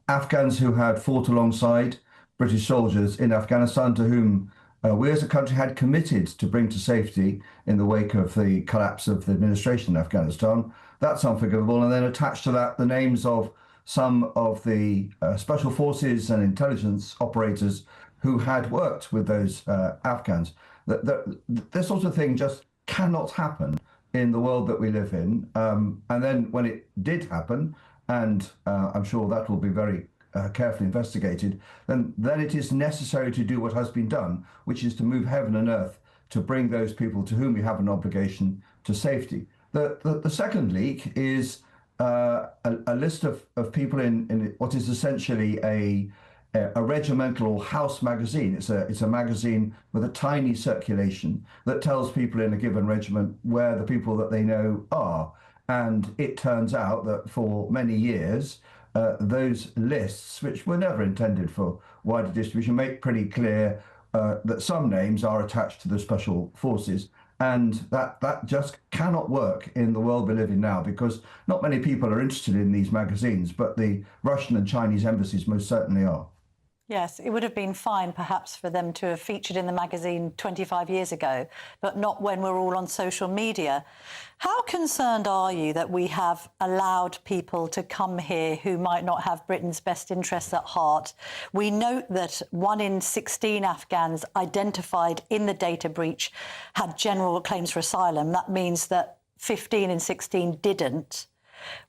Afghans who had fought alongside British soldiers in Afghanistan, to whom we as a country had committed to bring to safety in the wake of the collapse of the administration in Afghanistan. That's unforgivable. And then attached to that, the names of some of the special forces and intelligence operators who had worked with those Afghans. This sort of thing just cannot happen in the world that we live in. And then when it did happen, and I'm sure that will be very carefully investigated, then it is necessary to do what has been done, which is to move heaven and earth to bring those people to whom we have an obligation to safety. The second leak is a list of people in what is essentially a regimental or house magazine. It's a magazine with a tiny circulation that tells people in a given regiment where the people that they know are. And it turns out that for many years, those lists, which were never intended for wider distribution, make pretty clear that some names are attached to the special forces. And that just cannot work in the world we live in now, because not many people are interested in these magazines, but the Russian and Chinese embassies most certainly are. Yes, it would have been fine perhaps for them to have featured in the magazine 25 years ago, but not when we're all on social media. How concerned are you that we have allowed people to come here who might not have Britain's best interests at heart? We note that 1 in 16 Afghans identified in the data breach had general claims for asylum. That means that 15 in 16 didn't.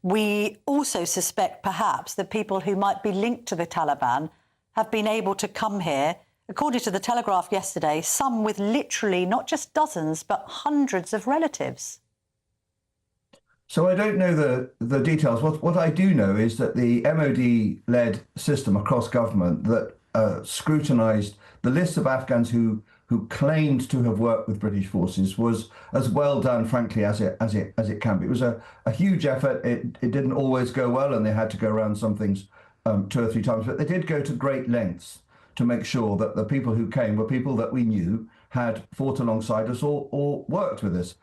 We also suspect perhaps that people who might be linked to the Taliban have been able to come here, according to the Telegraph yesterday, some with literally not just dozens, but hundreds of relatives. So I don't know the details. What I do know is that the MOD-led system across government that scrutinised the list of Afghans who claimed to have worked with British forces was as well done, frankly, as it can be. It was a huge effort. It didn't always go well, and they had to go around some things 2 or 3 times, but they did go to great lengths to make sure that the people who came were people that we knew had fought alongside us or worked with us.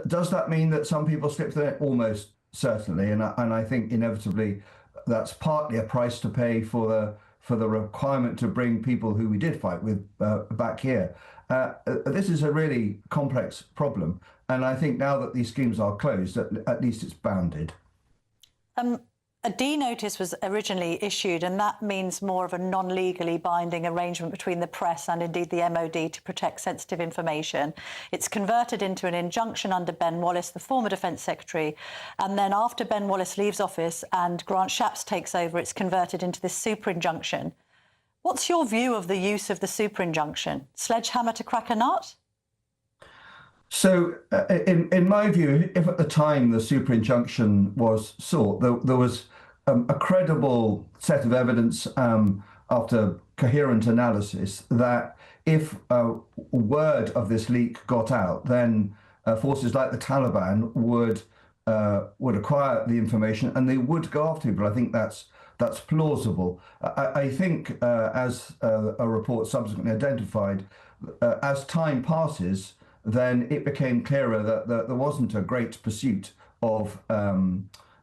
Does that mean that some people slipped through it? Almost certainly, and I think inevitably that's partly a price to pay for the requirement to bring people who we did fight with back here. This is a really complex problem, and I think now that these schemes are closed, at least it's bounded. A D notice was originally issued, and that means more of a non-legally binding arrangement between the press and indeed the MOD to protect sensitive information. It's converted into an injunction under Ben Wallace, the former Defence Secretary, and then after Ben Wallace leaves office and Grant Shapps takes over, it's converted into this super injunction. What's your view of the use of the super injunction? Sledgehammer to crack a nut? So, in my view, if at the time the super injunction was sought, there was a credible set of evidence after coherent analysis that if word of this leak got out, then forces like the Taliban would acquire the information and they would go after people. I think that's plausible. I think, as a report subsequently identified, as time passes, then it became clearer that there wasn't a great pursuit of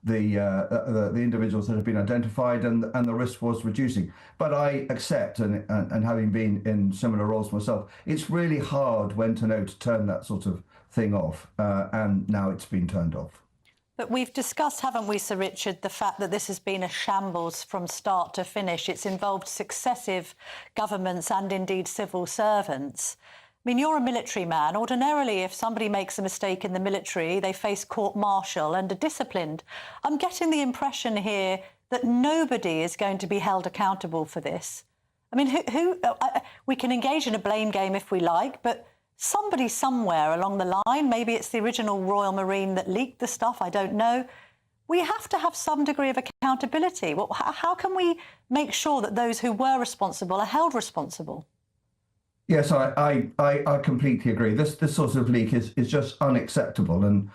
the individuals that have been identified, and the risk was reducing. But I accept, and having been in similar roles myself, it's really hard when to know to turn that sort of thing off, and now it's been turned off. But we've discussed, haven't we, Sir Richard, the fact that this has been a shambles from start to finish. It's involved successive governments and indeed civil servants. I mean, you're a military man. Ordinarily, if somebody makes a mistake in the military, they face court-martial and are disciplined. I'm getting the impression here that nobody is going to be held accountable for this. I mean, we can engage in a blame game if we like, but somebody somewhere along the line, maybe it's the original Royal Marine that leaked the stuff, I don't know. We have to have some degree of accountability. Well, how can we make sure that those who were responsible are held responsible? Yes, I completely agree. This sort of leak is just unacceptable, and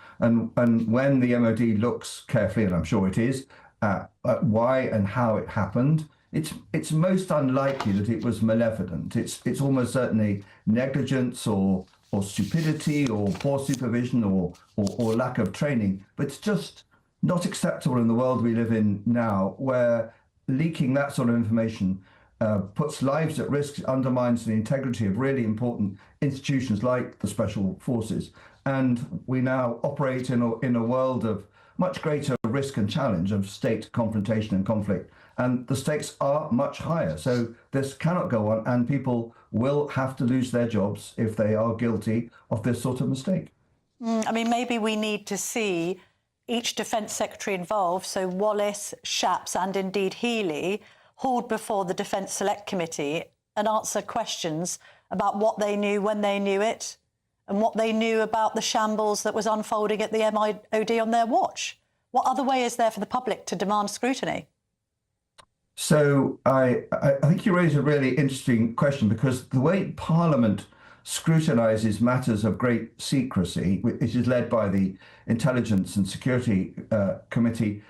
when the MOD looks carefully, and I'm sure it is, at why and how it happened, it's most unlikely that it was malevolent. It's almost certainly negligence or stupidity or poor supervision or lack of training. But it's just not acceptable in the world we live in now, where leaking that sort of information puts lives at risk, undermines the integrity of really important institutions like the Special Forces. And we now operate in a world of much greater risk and challenge of state confrontation and conflict. And the stakes are much higher. So this cannot go on, and people will have to lose their jobs if they are guilty of this sort of mistake. I mean, maybe we need to see each Defence Secretary involved, so Wallace, Shapps and indeed Healey, hauled before the Defence Select Committee and answer questions about what they knew when they knew it and what they knew about the shambles that was unfolding at the MOD on their watch. What other way is there for the public to demand scrutiny? So I think you raise a really interesting question, because the way Parliament scrutinises matters of great secrecy, which is led by the Intelligence and Security Committee,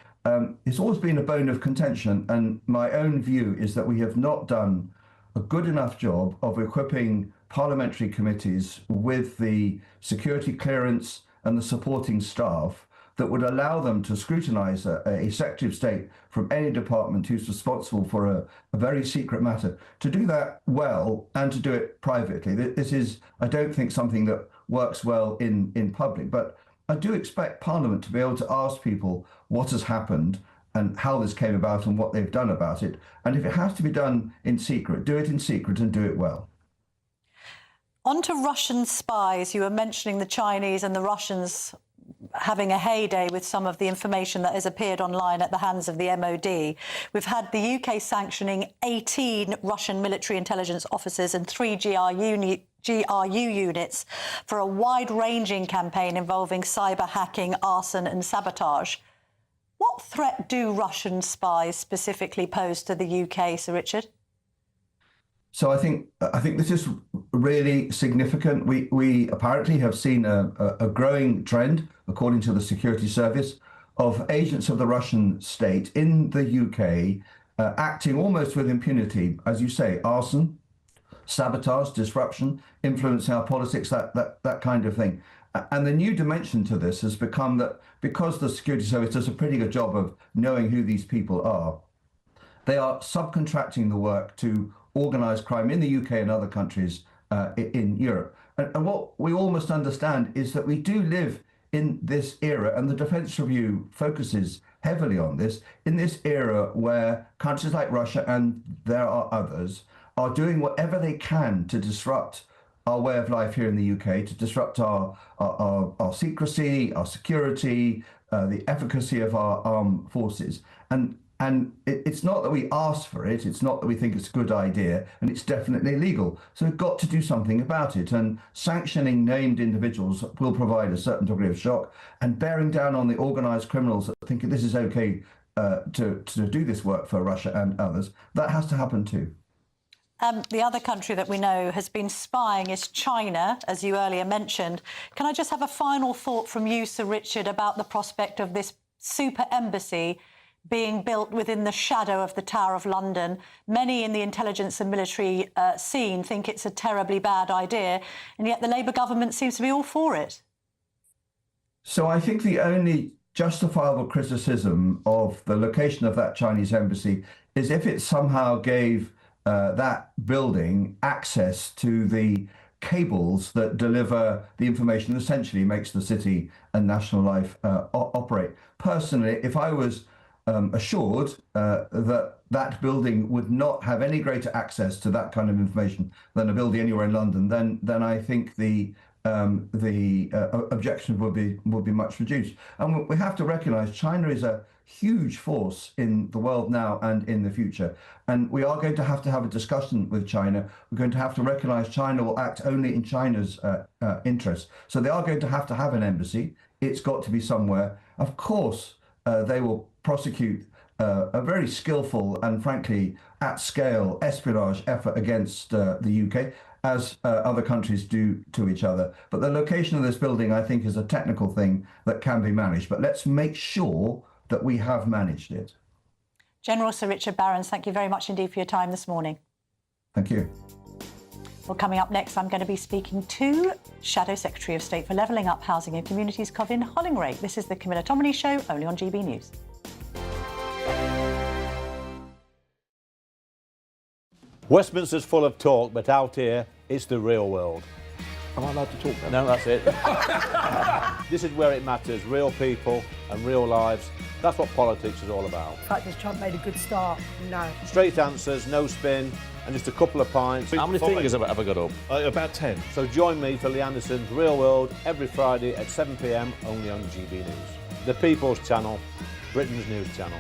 it's always been a bone of contention. And my own view is that we have not done a good enough job of equipping parliamentary committees with the security clearance and the supporting staff that would allow them to scrutinise a Secretary of State from any department who's responsible for a very secret matter, to do that well and to do it privately. This is, I don't think, something that works well in public, but I do expect Parliament to be able to ask people what has happened and how this came about and what they've done about it. And if it has to be done in secret, do it in secret and do it well. On to Russian spies. You were mentioning the Chinese and the Russians having a heyday with some of the information that has appeared online at the hands of the MOD. We've had the UK sanctioning 18 Russian military intelligence officers and 3 GRU units for a wide-ranging campaign involving cyber hacking, arson and sabotage. What threat do Russian spies specifically pose to the UK, Sir Richard? So I think this is really significant. We apparently have seen a growing trend, according to the Security Service, of agents of the Russian state in the UK acting almost with impunity, as you say, arson, sabotage, disruption, influencing our politics, that kind of thing. And the new dimension to this has become that because the Security Service does a pretty good job of knowing who these people are, they are subcontracting the work to organised crime in the UK and other countries in Europe. And what we all must understand is that we do live in this era, and the Defence Review focuses heavily on this, in this era where countries like Russia, and there are others, are doing whatever they can to disrupt our way of life here in the UK, to disrupt our secrecy, our security, the efficacy of our armed forces. And it's not that we ask for it, it's not that we think it's a good idea, and it's definitely illegal. So we've got to do something about it. And sanctioning named individuals will provide a certain degree of shock, and bearing down on the organised criminals that think this is okay to do this work for Russia and others, that has to happen too. The other country that we know has been spying is China, as you earlier mentioned. Can I just have a final thought from you, Sir Richard, about the prospect of this super embassy being built within the shadow of the Tower of London? Many in the intelligence and military scene think it's a terribly bad idea, and yet the Labour government seems to be all for it. So I think the only justifiable criticism of the location of that Chinese embassy is if it somehow gave that building access to the cables that deliver the information that essentially makes the city and national life operate. Personally, if I was assured that building would not have any greater access to that kind of information than a building anywhere in London, then I think the objection would be much reduced. And we have to recognise China is a huge force in the world now and in the future, and we are going to have a discussion with China. We're going to have to recognise China will act only in China's interests. So they are going to have an embassy. It's got to be somewhere. Of course, they will prosecute a very skillful and frankly at-scale espionage effort against the UK, as other countries do to each other. But the location of this building, I think, is a technical thing that can be managed. But let's make sure that we have managed it. General Sir Richard Barrons, thank you very much indeed for your time this morning. Thank you. Well, coming up next, I'm going to be speaking to Shadow Secretary of State for Levelling Up Housing and Communities, Kevin Hollinrake. This is the Camilla Tominey Show, only on GB News. Westminster's full of talk, but out here, it's the real world. Am I allowed to talk then? No, that's it. This is where it matters, real people and real lives. That's what politics is all about. The fact that Trump made a good start, no. Straight answers, no spin, and just a couple of pints. How many fingers have I got up? About 10. So join me for Lee Anderson's Real World every Friday at 7 p.m, only on GB News. The People's Channel, Britain's news channel.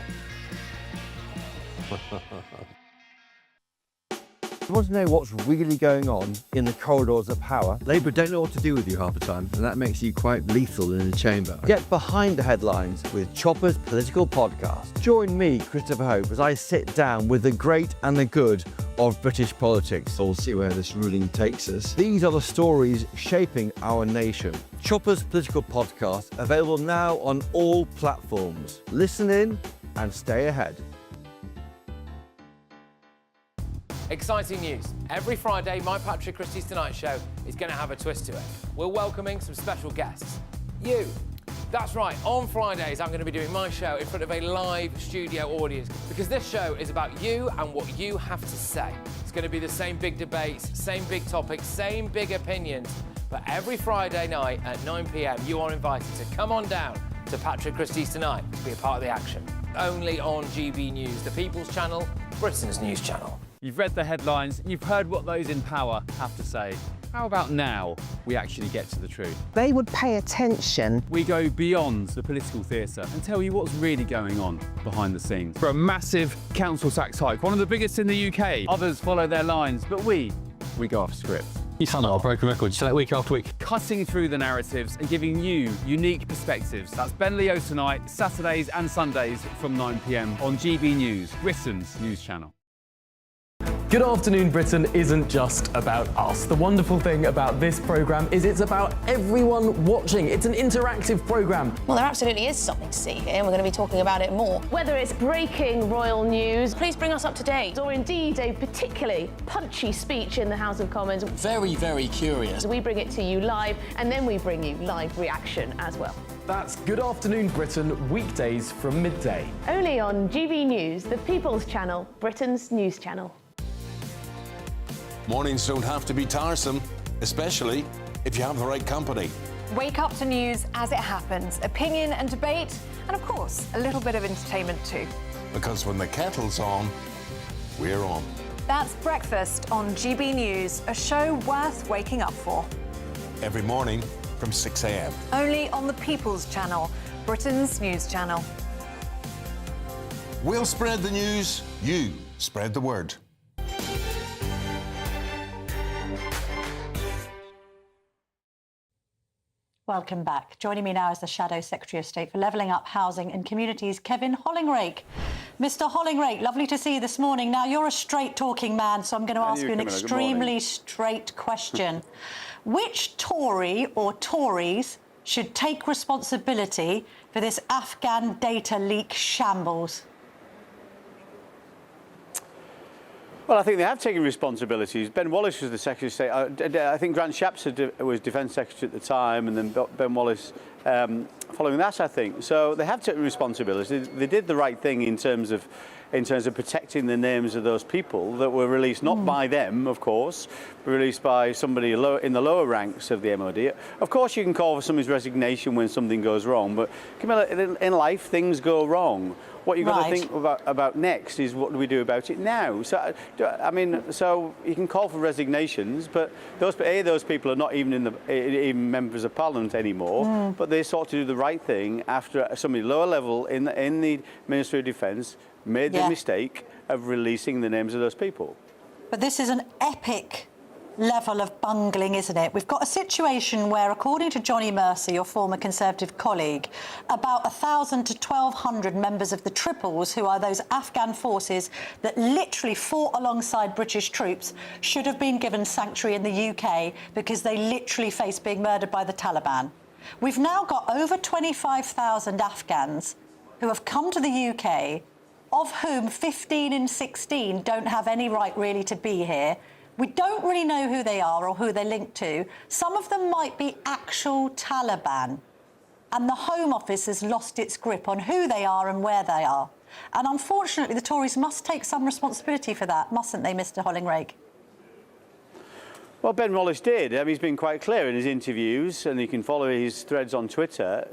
You want to know what's really going on in the corridors of power? Labour don't know what to do with you half the time, and that makes you quite lethal in the chamber. Get behind the headlines with Chopper's Political Podcast. Join me, Christopher Hope, as I sit down with the great and the good of British politics. We'll see where this ruling takes us. These are the stories shaping our nation. Chopper's Political Podcast, available now on all platforms. Listen in and stay ahead. Exciting news. Every Friday, my Patrick Christie's Tonight Show is going to have a twist to it. We're welcoming some special guests. You. That's right, on Fridays I'm going to be doing my show in front of a live studio audience because this show is about you and what you have to say. It's going to be the same big debates, same big topics, same big opinions, but every Friday night at 9 p.m. you are invited to come on down to Patrick Christie's Tonight to be a part of the action. Only on GB News, the People's Channel, Britain's news channel. You've read the headlines, you've heard what those in power have to say. How about now we actually get to the truth? They would pay attention. We go beyond the political theatre and tell you what's really going on behind the scenes. For a massive council tax hike, one of the biggest in the UK. Others follow their lines, but we go off script. You sound like a broken record, you say that week after week. Cutting through the narratives and giving you unique perspectives. That's Ben Leo Tonight, Saturdays and Sundays from 9 p.m. on GB News, Britain's news channel. Good Afternoon Britain isn't just about us. The wonderful thing about this programme is it's about everyone watching. It's an interactive programme. Well, there absolutely is something to see here, and we're going to be talking about it more. Whether it's breaking royal news, please bring us up to date, or indeed a particularly punchy speech in the House of Commons. Very, very curious. We bring it to you live, and then we bring you live reaction as well. That's Good Afternoon Britain, weekdays from midday. Only on GB News, the People's Channel, Britain's news channel. Mornings don't have to be tiresome, especially if you have the right company. Wake up to news as it happens, opinion and debate, and of course, a little bit of entertainment too. Because when the kettle's on, we're on. That's Breakfast on GB News, a show worth waking up for. Every morning from 6 a.m. Only on the People's Channel, Britain's news channel. We'll spread the news, you spread the word. Welcome back. Joining me now is the Shadow Secretary of State for Levelling Up Housing and Communities, Kevin Hollinrake. Mr. Hollinrake, lovely to see you this morning. Now, you're a straight-talking man, so I'm going to ask you an extremely straight question. Which Tory or Tories should take responsibility for this Afghan data leak shambles? Well, I think they have taken responsibilities. Ben Wallace was the Secretary of State. I think Grant Shapps was Defence Secretary at the time, and then Ben Wallace following that, I think. So they have taken responsibility. They did the right thing in terms of protecting the names of those people that were released, not by them, of course, but released by somebody in the lower ranks of the MOD. Of course, you can call for somebody's resignation when something goes wrong, but Camilla, in life, things go wrong. What you've got to think about next is what do we do about it now? So, I mean, so you can call for resignations, but those people are not even even members of Parliament anymore. But they sought to do the right thing after somebody lower level in the Ministry of Defence made the mistake of releasing the names of those people. But this is an epic level of bungling, isn't it? We've got a situation where, according to Johnny Mercer, your former Conservative colleague, about 1,000 to 1,200 members of the Triples, who are those Afghan forces that literally fought alongside British troops, should have been given sanctuary in the UK because they literally faced being murdered by the Taliban. We've now got over 25,000 Afghans who have come to the UK, of whom 15 and 16 don't have any right really to be here. We don't really know who they are or who they're linked to. Some of them might be actual Taliban. And the Home Office has lost its grip on who they are and where they are. And unfortunately, the Tories must take some responsibility for that, mustn't they, Mr Hollinrake? Well, Ben Wallace did. He's been quite clear in his interviews, and you can follow his threads on Twitter.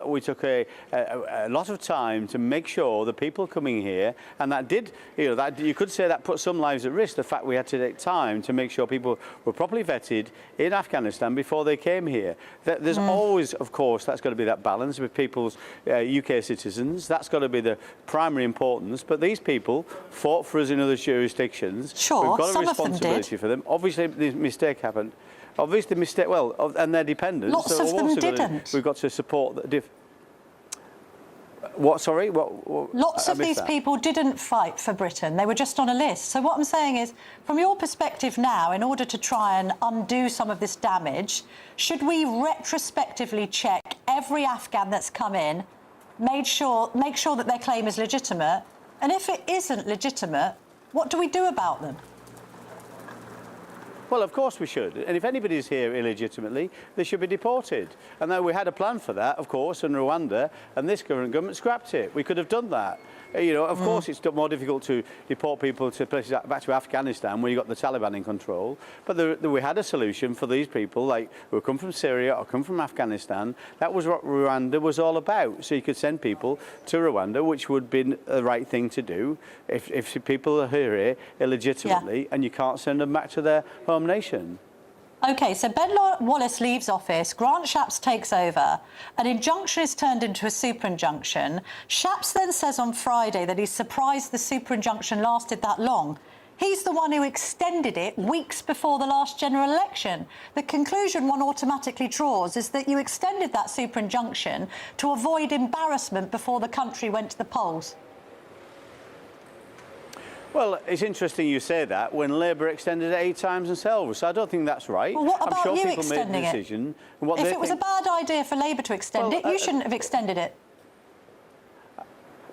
We took a lot of time to make sure the people coming here, and that did, that you could say that put some lives at risk. The fact we had to take time to make sure people were properly vetted in Afghanistan before they came here. There's always, of course, that's got to be that balance with people's UK citizens. That's got to be the primary importance. But these people fought for us in other jurisdictions. Sure, we've got a some responsibility of them did. for them. Obviously, mistake happened. Obviously, mistake. Well, and they're dependent. Lots so of them didn't. We've got to support the. What? Sorry. What? Lots of these people didn't fight for Britain. They were just on a list. So what I'm saying is, from your perspective now, in order to try and undo some of this damage, should we retrospectively check every Afghan that's come in, make sure that their claim is legitimate, and if it isn't legitimate, what do we do about them? Well, of course we should. And if anybody's here illegitimately, they should be deported. And then we had a plan for that, of course, in Rwanda, and this current government scrapped it. We could have done that. Of course, it's more difficult to deport people to places back to Afghanistan where you've got the Taliban in control. But we had a solution for these people, like who come from Syria or come from Afghanistan. That was what Rwanda was all about. So you could send people to Rwanda, which would be the right thing to do if people are here illegitimately, and you can't send them back to their home nation. OK, so Ben Wallace leaves office, Grant Shapps takes over, an injunction is turned into a super injunction. Shapps then says on Friday that he's surprised the super injunction lasted that long. He's the one who extended it weeks before the last general election. The conclusion one automatically draws is that you extended that super injunction to avoid embarrassment before the country went to the polls. Well, it's interesting you say that when Labour extended it 8 times themselves, so I don't think that's right. Well, what about I'm sure you people extending made the decision. And what if they it was a bad idea for Labour to extend it, you shouldn't have extended it.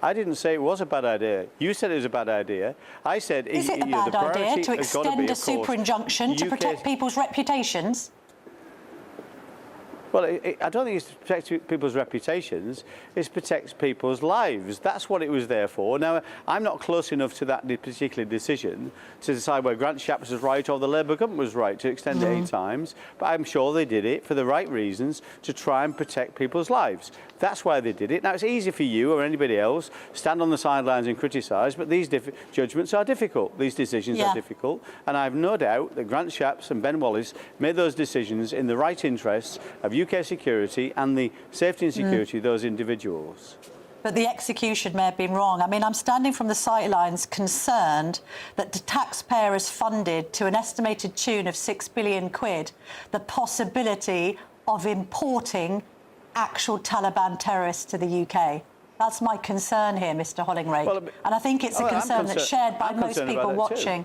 I didn't say it was a bad idea. You said it was a bad idea. I said... Is it a bad idea to extend a super injunction to protect people's reputations? Well, I don't think it's to protect people's reputations, it's to protect people's lives. That's what it was there for. Now, I'm not close enough to that particular decision to decide whether Grant Shapps was right or the Labour government was right to extend it 8 times, but I'm sure they did it for the right reasons to try and protect people's lives. That's why they did it. Now, it's easy for you or anybody else stand on the sidelines and criticise, but these judgments are difficult. These decisions are difficult, and I have no doubt that Grant Shapps and Ben Wallace made those decisions in the right interests of UK security and the safety and security of those individuals. But the execution may have been wrong. I mean, I'm standing from the sidelines concerned that the taxpayer has funded to an estimated tune of £6 billion the possibility of importing actual Taliban terrorists to the UK. That's my concern here, Mr Hollinrake. Well, and I think it's a concern that's shared by most people watching.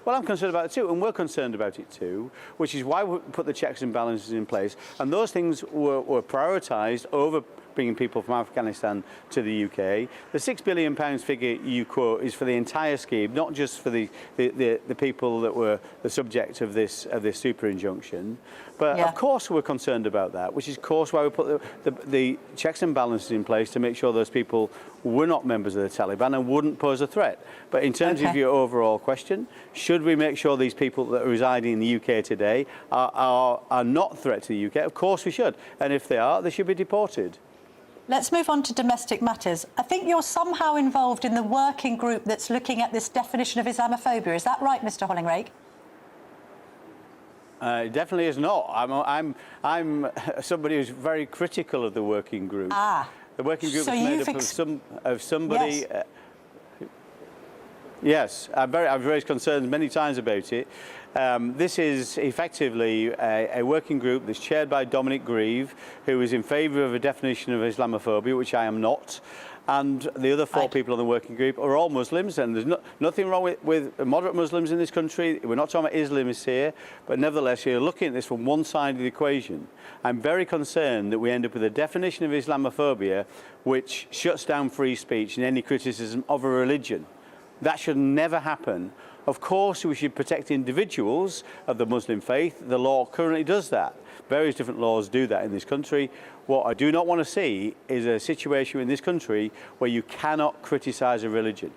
Well, I'm concerned about it too, and we're concerned about it too, which is why we put the checks and balances in place. And those things were prioritised over bringing people from Afghanistan to the UK. The £6 billion figure you quote is for the entire scheme, not just for the people that were the subject of this super injunction. But of course we're concerned about that, which is of course why we put the checks and balances in place to make sure those people were not members of the Taliban and wouldn't pose a threat. But in terms of your overall question, should we make sure these people that are residing in the UK today are not a threat to the UK? Of course we should. And if they are, they should be deported. Let's move on to domestic matters. I think you're somehow involved in the working group that's looking at this definition of Islamophobia. Is that right, Mr Hollinrake? It definitely is not. I'm somebody who's very critical of the working group. The working group is made up of somebody. Yes. Yes, I've raised concerns many times about it. This is effectively a working group that's chaired by Dominic Grieve, who is in favour of a definition of Islamophobia, which I am not. And the other 4 people on the working group are all Muslims, and there's nothing wrong with moderate Muslims in this country. We're not talking about Islamists here, but nevertheless, you're looking at this from one side of the equation. I'm very concerned that we end up with a definition of Islamophobia which shuts down free speech and any criticism of a religion. That should never happen. Of course, we should protect individuals of the Muslim faith. The law currently does that. Various different laws do that in this country. What I do not want to see is a situation in this country where you cannot criticise a religion.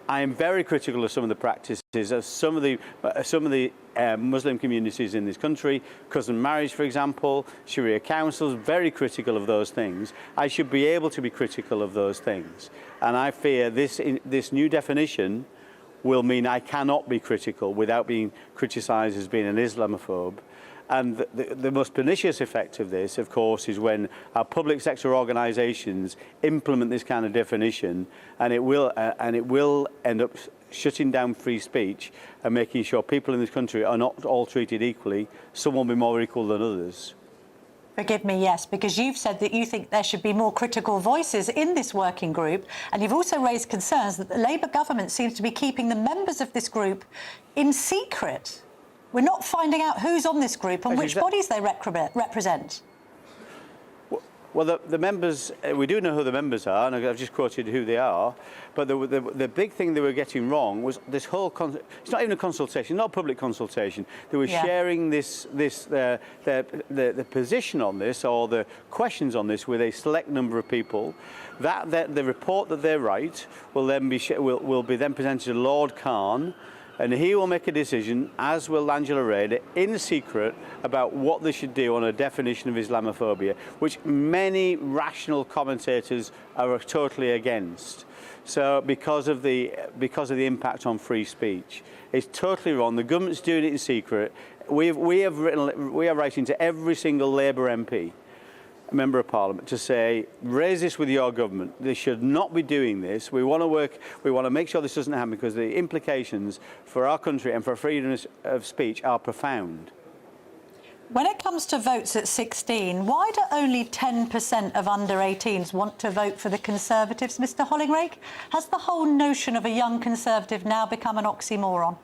I am very critical of some of the practices of some of the Muslim communities in this country. Cousin marriage, for example, Sharia councils, very critical of those things. I should be able to be critical of those things. And I fear this new definition will mean I cannot be critical without being criticised as being an Islamophobe. And the most pernicious effect of this, of course, is when our public sector organisations implement this kind of definition, and it will end up shutting down free speech and making sure people in this country are not all treated equally. Some will be more equal than others. Forgive me, yes, because you've said that you think there should be more critical voices in this working group, and you've also raised concerns that the Labour government seems to be keeping the members of this group in secret. We're not finding out who's on this group and which bodies they represent. Well, the members, we do know who the members are, and I've just quoted who they are, but the big thing they were getting wrong was this whole, it's not even a consultation, not a public consultation. They were sharing the position on this, or the questions on this, with a select number of people. The report that they write will then be then presented to Lord Khan, and he will make a decision, as will Angela Rayner, in secret about what they should do on a definition of Islamophobia, which many rational commentators are totally against. So because of the impact on free speech, it's totally wrong. The government's doing it in secret. We are writing to every single Labour MP, Member of Parliament, to say, raise this with your government. They should not be doing this. We want to make sure this doesn't happen, because the implications for our country and for freedom of speech are profound. When it comes to votes at 16, why do only 10% of under 18s want to vote for the Conservatives, Mr. Hollinrake? Has the whole notion of a young Conservative now become an oxymoron?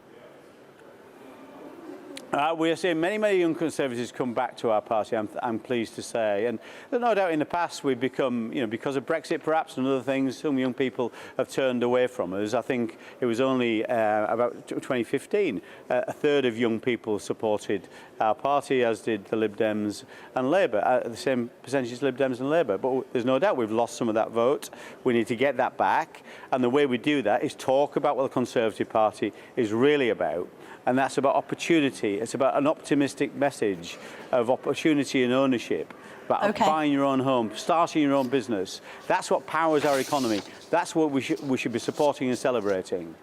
We are seeing many young Conservatives come back to our party, I'm pleased to say. And there's no doubt in the past we've become, because of Brexit perhaps and other things, some young people have turned away from us. I think it was only about 2015, a third of young people supported our party, as did the Lib Dems and Labour, the same percentage as Lib Dems and Labour. But there's no doubt we've lost some of that vote. We need to get that back. And the way we do that is talk about what the Conservative Party is really about. And that's about opportunity. It's about an optimistic message of opportunity and ownership, about buying your own home, starting your own business. That's what powers our economy. That's what we should be supporting and celebrating.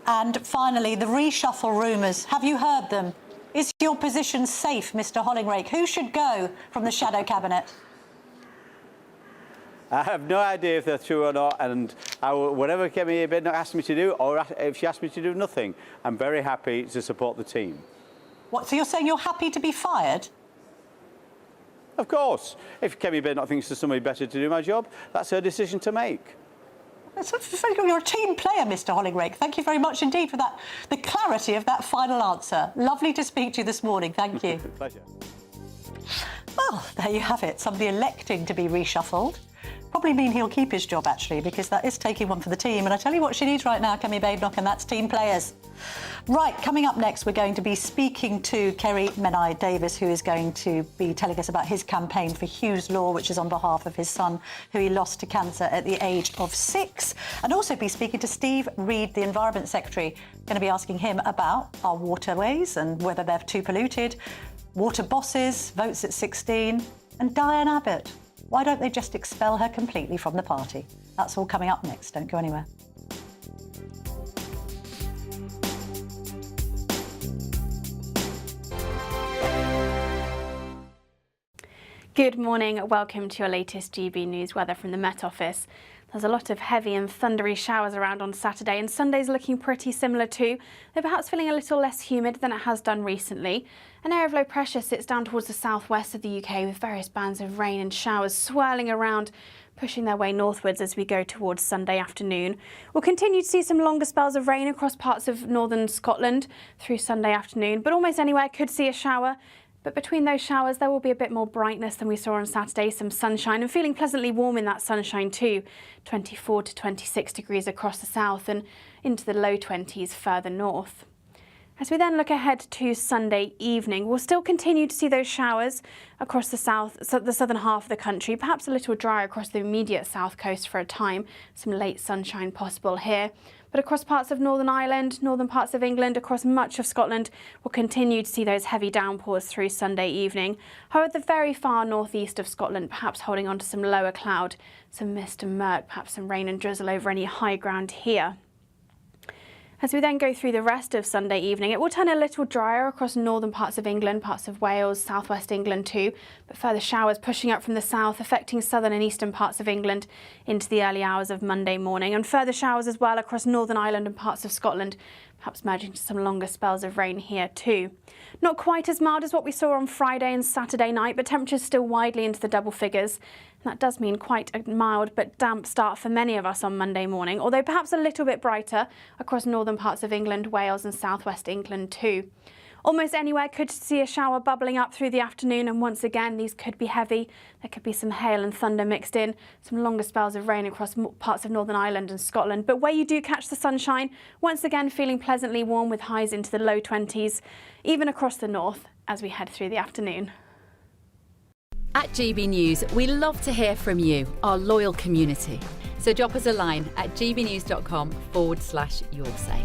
And finally, the reshuffle rumours. Have you heard them? Is your position safe, Mr. Hollinrake? Who should go from the shadow cabinet? I have no idea if they're true or not, and whatever Camilla asked me to do, or if she asked me to do nothing, I'm very happy to support the team. What, so you're saying you're happy to be fired? Of course. If Camilla thinks there's somebody better to do my job, that's her decision to make. You're a team player, Mr. Hollinrake. Thank you very much indeed for that, the clarity of that final answer. Lovely to speak to you this morning. Thank you. Pleasure. Well, there you have it. Somebody electing to be reshuffled. Probably mean he'll keep his job, actually, because that is taking one for the team. And I tell you what she needs right now, Camilla Badenoch, and that's team players. Right, coming up next, we're going to be speaking to Kerry Menai-Davis, who is going to be telling us about his campaign for Hugh's Law, which is on behalf of his son, who he lost to cancer at the age of 6. And also be speaking to Steve Reid, the Environment Secretary. Going to be asking him about our waterways and whether they're too polluted, water bosses, votes at 16, and Diane Abbott. Why don't they just expel her completely from the party? That's all coming up next. Don't go anywhere. Good morning. Welcome to your latest GB News weather from the Met Office. There's a lot of heavy and thundery showers around on Saturday, and Sunday's looking pretty similar too, though perhaps feeling a little less humid than it has done recently. An area of low pressure sits down towards the southwest of the UK, with various bands of rain and showers swirling around, pushing their way northwards as we go towards Sunday afternoon. We'll continue to see some longer spells of rain across parts of northern Scotland through Sunday afternoon, but almost anywhere could see a shower. But between those showers, there will be a bit more brightness than we saw on Saturday, some sunshine, and feeling pleasantly warm in that sunshine too. 24 to 26 degrees across the south and into the low 20s further north. As we then look ahead to Sunday evening, we'll still continue to see those showers across the southern half of the country, perhaps a little drier across the immediate south coast for a time. Some late sunshine possible here. But across parts of Northern Ireland, northern parts of England, across much of Scotland, we'll continue to see those heavy downpours through Sunday evening. However, the very far northeast of Scotland, perhaps holding on to some lower cloud, some mist and murk, perhaps some rain and drizzle over any high ground here. As we then go through the rest of Sunday evening, it will turn a little drier across northern parts of England, parts of Wales, southwest England too, but further showers pushing up from the south, affecting southern and eastern parts of England into the early hours of Monday morning, and further showers as well across Northern Ireland and parts of Scotland, perhaps merging to some longer spells of rain here too. Not quite as mild as what we saw on Friday and Saturday night, but temperatures still widely into the double figures. And that does mean quite a mild but damp start for many of us on Monday morning, although perhaps a little bit brighter across northern parts of England, Wales and southwest England too. Almost anywhere could see a shower bubbling up through the afternoon, and once again these could be heavy. There could be some hail and thunder mixed in, some longer spells of rain across parts of Northern Ireland and Scotland. But where you do catch the sunshine, once again feeling pleasantly warm with highs into the low 20s, even across the north as we head through the afternoon. At GB News, we love to hear from you, our loyal community. So drop us a line at gbnews.com/yoursay.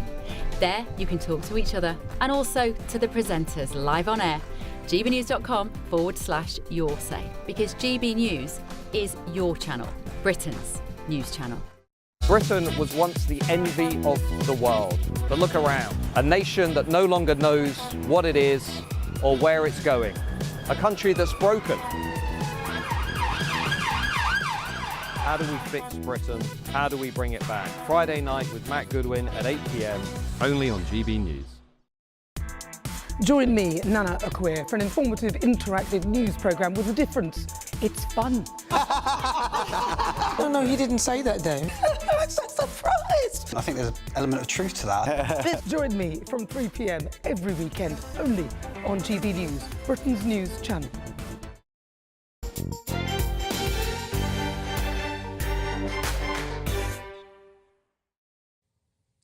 There you can talk to each other and also to the presenters live on air. gbnews.com/yoursay, because GB News is your channel, Britain's news channel. Britain was once the envy of the world. But look around. A nation that no longer knows what it is or where it's going. A country that's broken. How do we fix Britain? How do we bring it back? Friday night with Matt Goodwin at 8 p.m. Only on GB News. Join me, Nana Akwe, for an informative, interactive news programme with a difference. It's fun. No, he didn't say that, Dave. I'm so surprised. I think there's an element of truth to that. Join me from 3 p.m. every weekend, only on GB News, Britain's news channel.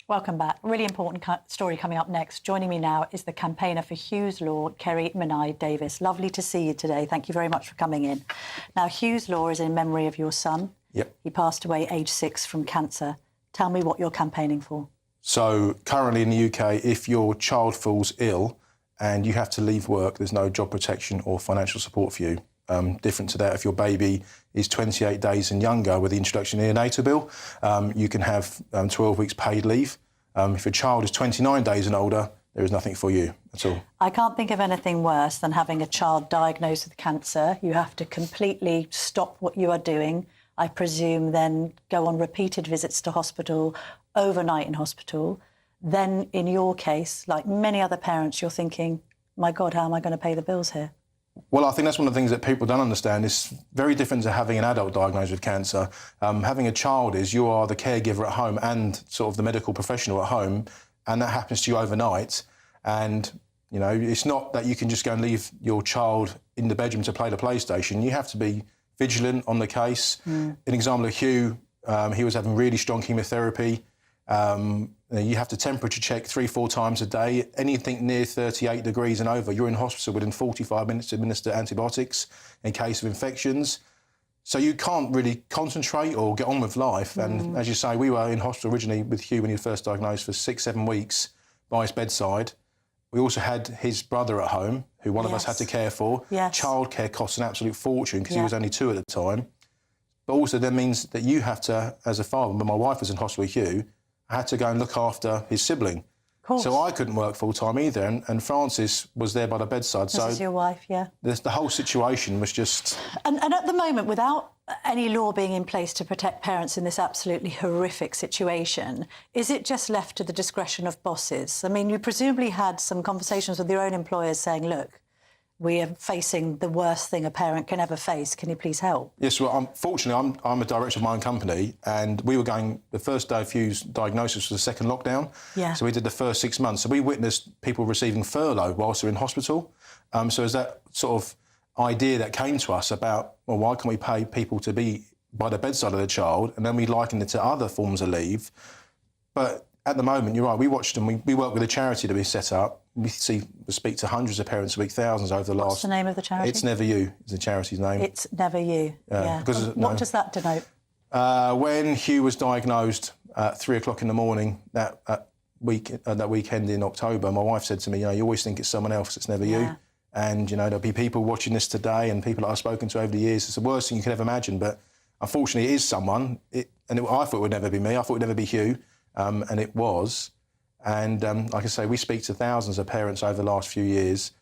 Welcome back. Really important story coming up next. Joining me now is the campaigner for Hugh's Law, Kerry Minai-Davis. Lovely to see you today. Thank you very much for coming in. Now, Hugh's Law is in memory of your son. Yep. He passed away aged 6 from cancer. Tell me what you're campaigning for. So currently in the UK, if your child falls ill and you have to leave work, there's no job protection or financial support for you. Different to that, if your baby is 28 days and younger, with the introduction of the neonatal bill, you can have 12 weeks paid leave. If your child is 29 days and older, there is nothing for you at all. I can't think of anything worse than having a child diagnosed with cancer. You have to completely stop what you are doing. I presume then go on repeated visits to hospital, overnight in hospital. Then in your case, like many other parents, you're thinking, my God, how am I going to pay the bills here? Well, I think that's one of the things that people don't understand. It's very different to having an adult diagnosed with cancer. Having a child is you are the caregiver at home and sort of the medical professional at home, and that happens to you overnight. And, you know, it's not that you can just go and leave your child in the bedroom to play the PlayStation. You have to be vigilant on the case. An example of Hugh, he was having really strong chemotherapy. You have to temperature check 3-4 times a day. Anything near 38 degrees and over, you're in hospital within 45 minutes to administer antibiotics in case of infections. So you can't really concentrate or get on with life. And as you say, we were in hospital originally with Hugh when he was first diagnosed for 6-7 weeks by his bedside. We also had his brother at home, who one of us had to care for. Childcare costs an absolute fortune because he was only 2 at the time. But also that means that you have to, as a father, when my wife was in hospital with Hugh, I had to go and look after his sibling. So I couldn't work full-time either, and Frances was there by the bedside. This is your wife, yeah. The whole situation was just... And at the moment, without any law being in place to protect parents in this absolutely horrific situation, is it just left to the discretion of bosses? I mean, you presumably had some conversations with your own employers saying, look, we are facing the worst thing a parent can ever face. Can you please help? Yes, well, fortunately, I'm a director of my own company, and we were going... The first day of Hugh's diagnosis was the second lockdown. So we did the first 6 months. So we witnessed people receiving furlough whilst they're in hospital. So there's that sort of idea that came to us about, well, why can't we pay people to be by the bedside of their child? And then we likened it to other forms of leave. But at the moment, you're right, we watched them. We work with a charity that we set up. We speak to hundreds of parents a week, thousands over the last... What's the name of the charity? It's Never You is the charity's name. It's Never You, yeah. Because, what does that denote? When Hugh was diagnosed at 3 o'clock in the morning that weekend in October, my wife said to me, you know, you always think it's someone else, it's never you. And, you know, there'll be people watching this today and people that I've spoken to over the years. It's the worst thing you could ever imagine, but unfortunately it is someone. I thought it would never be me. I thought it would never be Hugh, and it was. And like I say, we speak to thousands of parents over the last few years,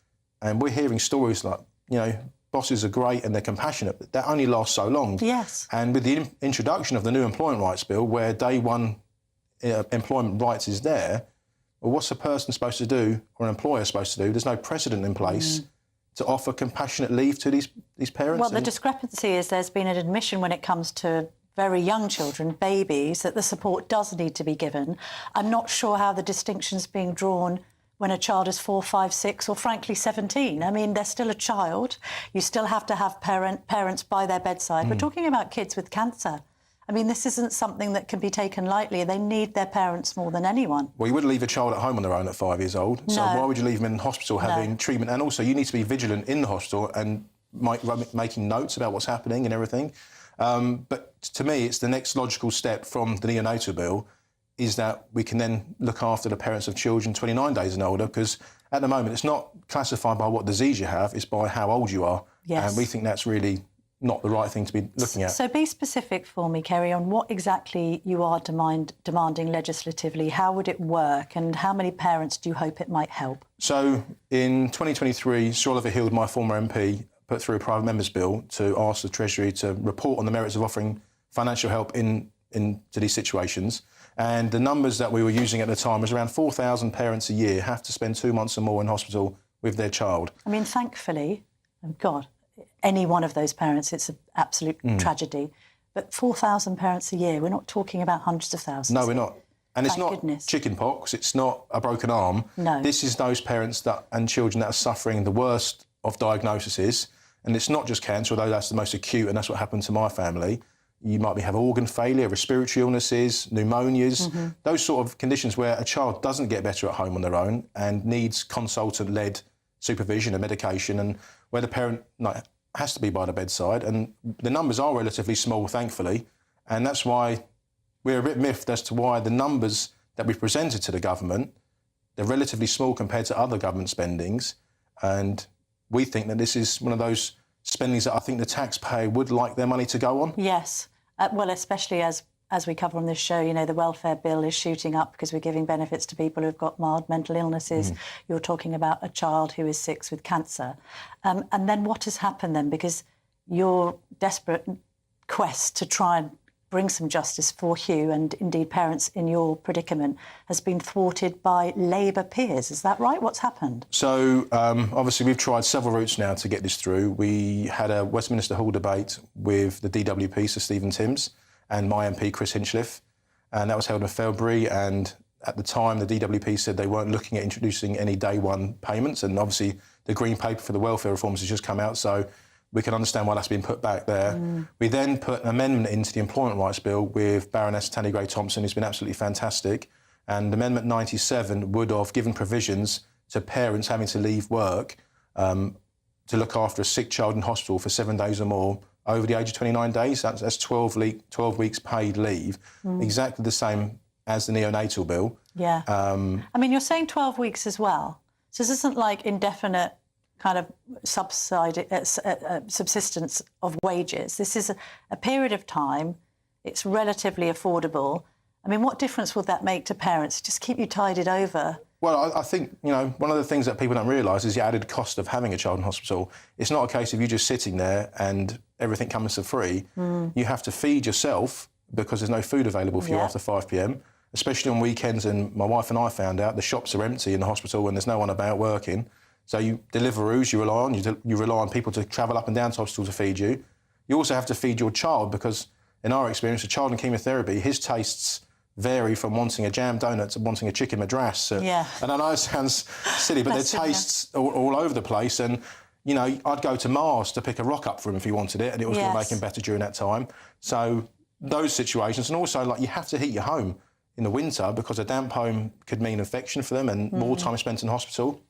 and we're hearing stories like, you know, bosses are great and they're compassionate, but that only lasts so long. Yes. And with the introduction of the new Employment Rights Bill, where day one employment rights is there, well, what's a person supposed to do, or an employer supposed to do? There's no precedent in place to offer compassionate leave to these parents. Well, the discrepancy is there's been an admission when it comes to very young children, babies, that the support does need to be given. I'm not sure how the distinction's being drawn when a child is 4, 5, 6, or frankly 17. I mean, they're still a child. You still have to have parents by their bedside. We're talking about kids with cancer. I mean, this isn't something that can be taken lightly. They need their parents more than anyone. Well, you wouldn't leave a child at home on their own at 5 years old. So why would you leave them in hospital having treatment? And also, you need to be vigilant in the hospital and making notes about what's happening and everything. But to me, it's the next logical step from the neonatal bill is that we can then look after the parents of children 29 days and older, because at the moment it's not classified by what disease you have, it's by how old you are. Yes. And we think that's really not the right thing to be looking at. So be specific for me, Kerry, on what exactly you are demanding legislatively. How would it work, and how many parents do you hope it might help? So in 2023, Sir Oliver Hill, my former MP, put through a private member's bill to ask the Treasury to report on the merits of offering financial help into these situations. And the numbers that we were using at the time was around 4,000 parents a year have to spend 2 months or more in hospital with their child. I mean, thankfully, God, any one of those parents, it's an absolute tragedy. But 4,000 parents a year, we're not talking about hundreds of thousands. No, we're not. And it's Thank not goodness. chicken pox, it's not a broken arm. No. This is those parents and children that are suffering the worst of diagnoses. And it's not just cancer, although that's the most acute, and that's what happened to my family. You might have organ failure, respiratory illnesses, pneumonias, those sort of conditions where a child doesn't get better at home on their own and needs consultant-led supervision and medication, and where the parent has to be by the bedside. And the numbers are relatively small, thankfully, and that's why we're a bit miffed as to why the numbers that we've presented to the government, they're relatively small compared to other government spendings, and we think that this is one of those spendings that I think the taxpayer would like their money to go on. Yes. Well, especially as we cover on this show, you know, the welfare bill is shooting up because we're giving benefits to people who've got mild mental illnesses. You're talking about a child who is 6 with cancer. And then what has happened then? Because your desperate quest to try and bring some justice for Hugh and indeed parents in your predicament has been thwarted by Labour peers. Is that right? What's happened? So, obviously, we've tried several routes now to get this through. We had a Westminster Hall debate with the DWP, Sir Stephen Timms, and my MP, Chris Hinchliffe, and that was held in February. And at the time, the DWP said they weren't looking at introducing any day one payments, and obviously the Green Paper for the welfare reforms has just come out, so we can understand why that's been put back there. We then put an amendment into the Employment Rights Bill with Baroness Tanny Gray-Thompson, who's been absolutely fantastic. And Amendment 97 would have given provisions to parents having to leave work to look after a sick child in hospital for 7 days or more over the age of 29 days. That's 12 weeks paid leave, exactly the same as the neonatal bill. Yeah. I mean, you're saying 12 weeks as well. So this isn't like indefinite kind of subsistence of wages. This is a period of time. It's relatively affordable. I mean, what difference would that make to parents? Just keep you tided over. Well, I think, you know, one of the things that people don't realise is the added cost of having a child in hospital. It's not a case of you just sitting there and everything comes for free. You have to feed yourself because there's no food available for you after 5 p.m, especially on weekends. And my wife and I found out the shops are empty in the hospital and there's no one about working. So you Deliveroo's you rely on people to travel up and down to hospital to feed you. You also have to feed your child because, in our experience, a child in chemotherapy, his tastes vary from wanting a jam donut to wanting a chicken madras. And I know it sounds silly, but their tastes are all over the place. And, you know, I'd go to Mars to pick a rock up for him if he wanted it, and it was going to make him better during that time. So those situations, and also, like, you have to heat your home. in the winter because a damp home could mean infection for them and more time spent in hospital.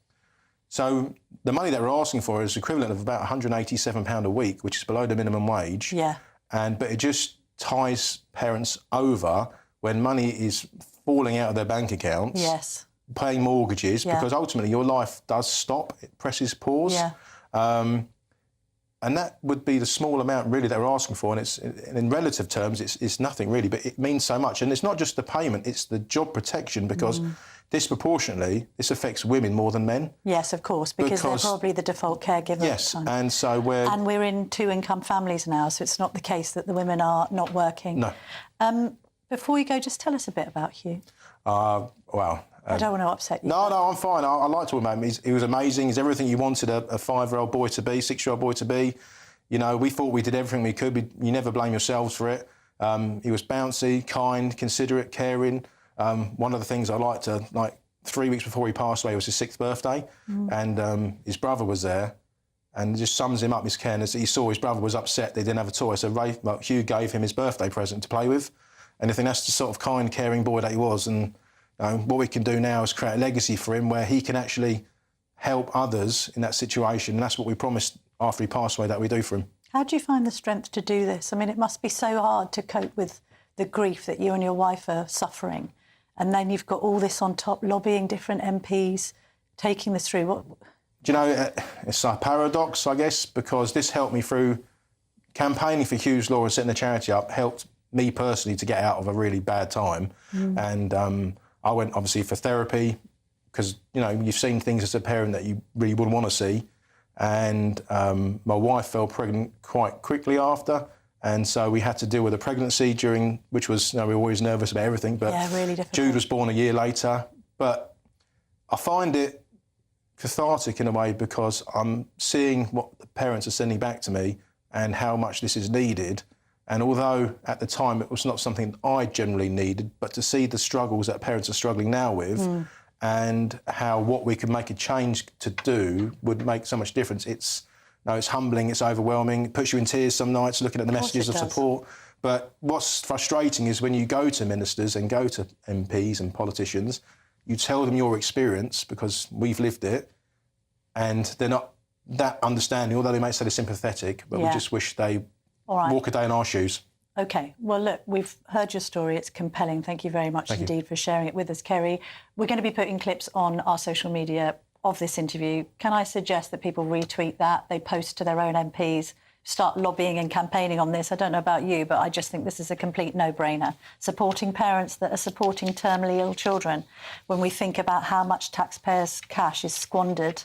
So the money that we're asking for is equivalent of about £187 a week, which is below the minimum wage. Yeah. But it just ties parents over when money is falling out of their bank accounts. Yes. Paying mortgages, because ultimately your life does stop. It presses pause. Yeah. And that would be the small amount really that we're asking for, and it's in relative terms it's nothing really, but it means so much. And it's not just the payment, it's the job protection, because disproportionately this affects women more than men. Yes, of course, because they're probably the default caregiver. Yes, at the time. and so we're in two-income families now, so it's not the case that the women are not working. No. Before you go, just tell us a bit about Hugh. Well... I don't want to upset you. No, I'm fine. I like talking about him. He was amazing. He's everything you wanted a 5-year-old boy to be, 6-year-old boy to be. You know, we thought we did everything we could. You never blame yourselves for it. He was bouncy, kind, considerate, caring. One of the things I liked, 3 weeks before he passed away was his 6th birthday, and his brother was there, and it just sums him up, his careness. He saw his brother was upset they didn't have a toy, so Hugh gave him his birthday present to play with, and I think that's the sort of kind, caring boy that he was. And what we can do now is create a legacy for him where he can actually help others in that situation, and that's what we promised after he passed away that we do for him. How do you find the strength to do this? I mean, it must be so hard to cope with the grief that you and your wife are suffering, and then you've got all this on top, lobbying different MPs, taking this through. What? Do you know, it's a paradox, I guess, because this helped me through campaigning for Hugh's Law and setting the charity up, helped me personally to get out of a really bad time, and I went, obviously, for therapy because, you know, you've seen things as a parent that you really wouldn't want to see. And my wife fell pregnant quite quickly after, and so we had to deal with a pregnancy which was, you know, we were always nervous about everything, but really difficult. Jude was born a year later. But I find it cathartic in a way because I'm seeing what the parents are sending back to me and how much this is needed. And although at the time it was not something I generally needed, but to see the struggles that parents are struggling now with and how what we could make a change to do would make so much difference, it's humbling, it's overwhelming, it puts you in tears some nights looking at the messages of support. But what's frustrating is when you go to ministers and go to MPs and politicians, you tell them your experience because we've lived it, and they're not that understanding, although they may say they're sympathetic, but we just wish they walk a day in our shoes. OK, well, look, we've heard your story. It's compelling. Thank you very much indeed for sharing it with us, Kerry. We're going to be putting clips on our social media of this interview. Can I suggest that people retweet that, they post to their own MPs, start lobbying and campaigning on this? I don't know about you, but I just think this is a complete no-brainer. Supporting parents that are supporting terminally ill children, when we think about how much taxpayers' cash is squandered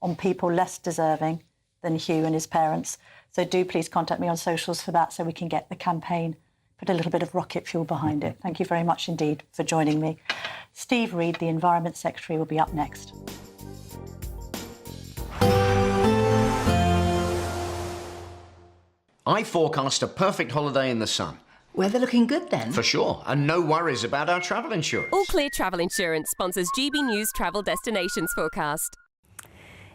on people less deserving than Hugh and his parents. So do please contact me on socials for that so we can get the campaign, put a little bit of rocket fuel behind it. Thank you very much indeed for joining me. Steve Reed, the Environment Secretary, will be up next. I forecast a perfect holiday in the sun. Weather looking good then? For sure, and no worries about our travel insurance. All Clear Travel Insurance sponsors GB News Travel Destinations Forecast.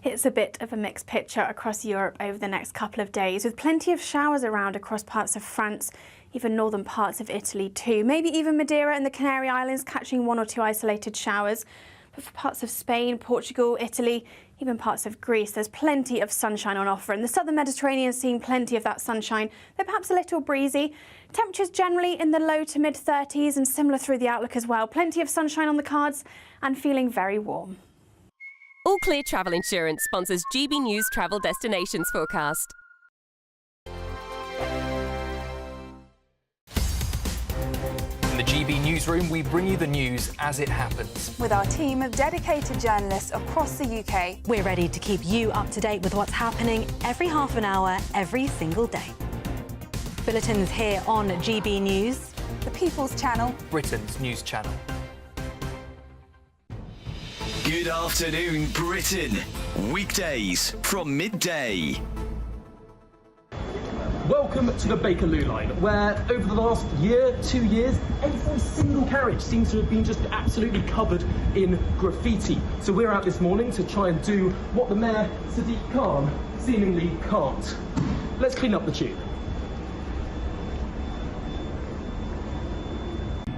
It's a bit of a mixed picture across Europe over the next couple of days, with plenty of showers around across parts of France, even northern parts of Italy too. Maybe even Madeira and the Canary Islands catching 1 or 2 isolated showers. But for parts of Spain, Portugal, Italy, even parts of Greece, there's plenty of sunshine on offer. And the southern Mediterranean is seeing plenty of that sunshine, though perhaps a little breezy. Temperatures generally in the low to mid-30s and similar through the outlook as well. Plenty of sunshine on the cards and feeling very warm. All Clear Travel Insurance sponsors GB News Travel Destinations Forecast. In the GB newsroom, we bring you the news as it happens. With our team of dedicated journalists across the UK, we're ready to keep you up to date with what's happening every half an hour, every single day. Bulletins here on GB News, the People's Channel, Britain's news channel. Good afternoon, Britain. Weekdays from midday. Welcome to the Bakerloo line, where over the last year, 2 years, every single carriage seems to have been just absolutely covered in graffiti. So we're out this morning to try and do what the Mayor, Sadiq Khan, seemingly can't. Let's clean up the tube.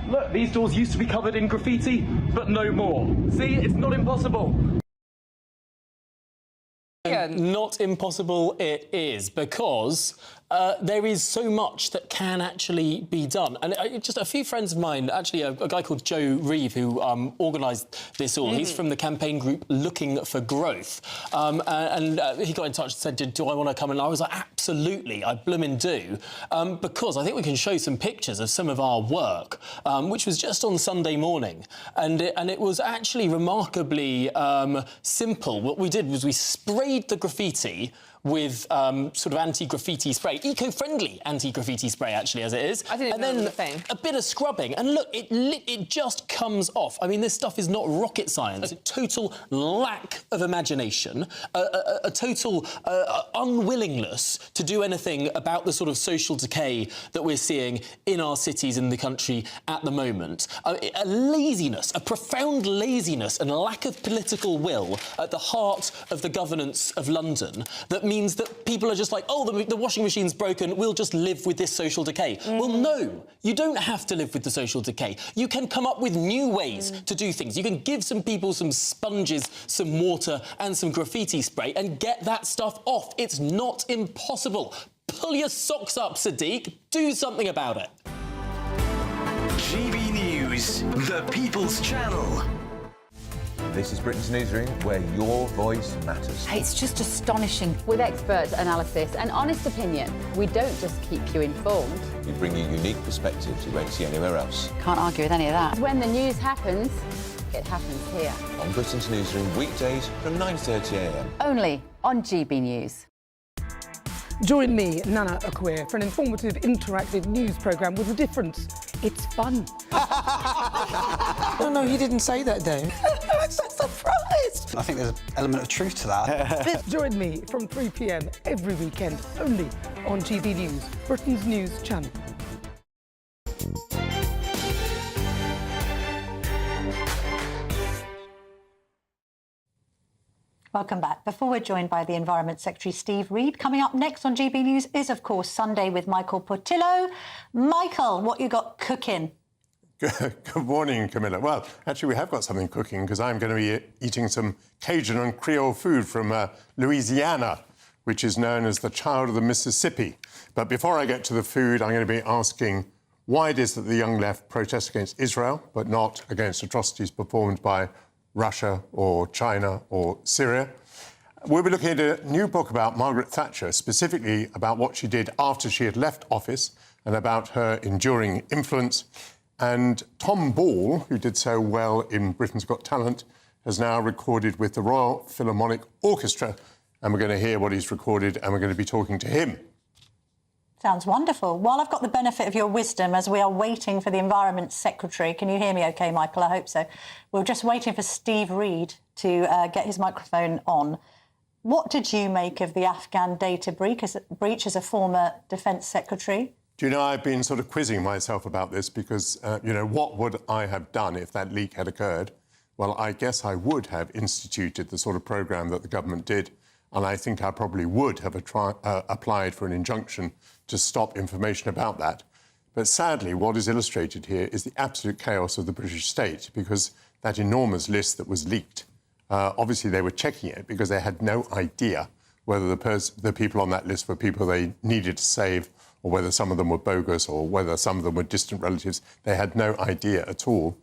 Look, these doors used to be covered in graffiti, but no more. See, it's not impossible. Not impossible it is, because there is so much that can actually be done. And just a few friends of mine, actually a guy called Joe Reeve, who organised this all, he's from the campaign group Looking for Growth. And he got in touch and said, do I want to come? And I was like, absolutely, I bloomin' do. Because I think we can show some pictures of some of our work, which was just on Sunday morning. And it was actually remarkably simple. What we did was we sprayed the graffiti with sort of anti-graffiti spray, eco-friendly anti-graffiti spray, actually, as it is. I didn't know it was a thing. A bit of scrubbing, and look, it just comes off. I mean, this stuff is not rocket science. A total lack of imagination, a total unwillingness to do anything about the sort of social decay that we're seeing in our cities in the country at the moment. A laziness, a profound laziness and lack of political will at the heart of the governance of London that means that people are just like, oh, the washing machine's broken, we'll just live with this social decay. Well, no, you don't have to live with the social decay. You can come up with new ways to do things. You can give some people some sponges, some water and some graffiti spray and get that stuff off. It's not impossible. Pull your socks up, Sadiq. Do something about it. GB News, the People's Channel. This is Britain's newsroom, where your voice matters. It's just astonishing. With expert analysis and honest opinion, we don't just keep you informed. We bring you unique perspectives you won't see anywhere else. Can't argue with any of that. When the news happens, it happens here. On Britain's newsroom, weekdays from 9:30 a.m. Only on GB News. Join me, Nana Akwe, for an informative, interactive news programme with a difference. It's fun. No, he didn't say that, though. I'm so surprised. I think there's an element of truth to that. Join me from 3 p.m. every weekend, only on GB News, Britain's news channel. Welcome back. Before we're joined by the Environment Secretary, Steve Reed, coming up next on GB News is, of course, Sunday with Michael Portillo. Michael, what you got cooking? Good morning, Camilla. Well, actually, we have got something cooking because I'm going to be eating some Cajun and Creole food from Louisiana, which is known as the child of the Mississippi. But before I get to the food, I'm going to be asking why it is that the young left protests against Israel, but not against atrocities performed by Russia or China or Syria. We'll be looking at a new book about Margaret Thatcher, specifically about what she did after she had left office and about her enduring influence. And Tom Ball, who did so well in Britain's Got Talent, has now recorded with the Royal Philharmonic Orchestra, and we're going to hear what he's recorded and we're going to be talking to him. Sounds wonderful. While I've got the benefit of your wisdom as we are waiting for the Environment Secretary, can you hear me OK, Michael? I hope so. We're just waiting for Steve Reed to get his microphone on. What did you make of the Afghan data breach as a former Defence Secretary? Do you know, I've been sort of quizzing myself about this because, you know, what would I have done if that leak had occurred? Well, I guess I would have instituted the sort of programme that the government did, and I think I probably would have applied for an injunction to stop information about that. But sadly, what is illustrated here is the absolute chaos of the British state, because that enormous list that was leaked, obviously they were checking it because they had no idea whether the people on that list were people they needed to save, or whether some of them were bogus, or whether some of them were distant relatives. They had no idea at all.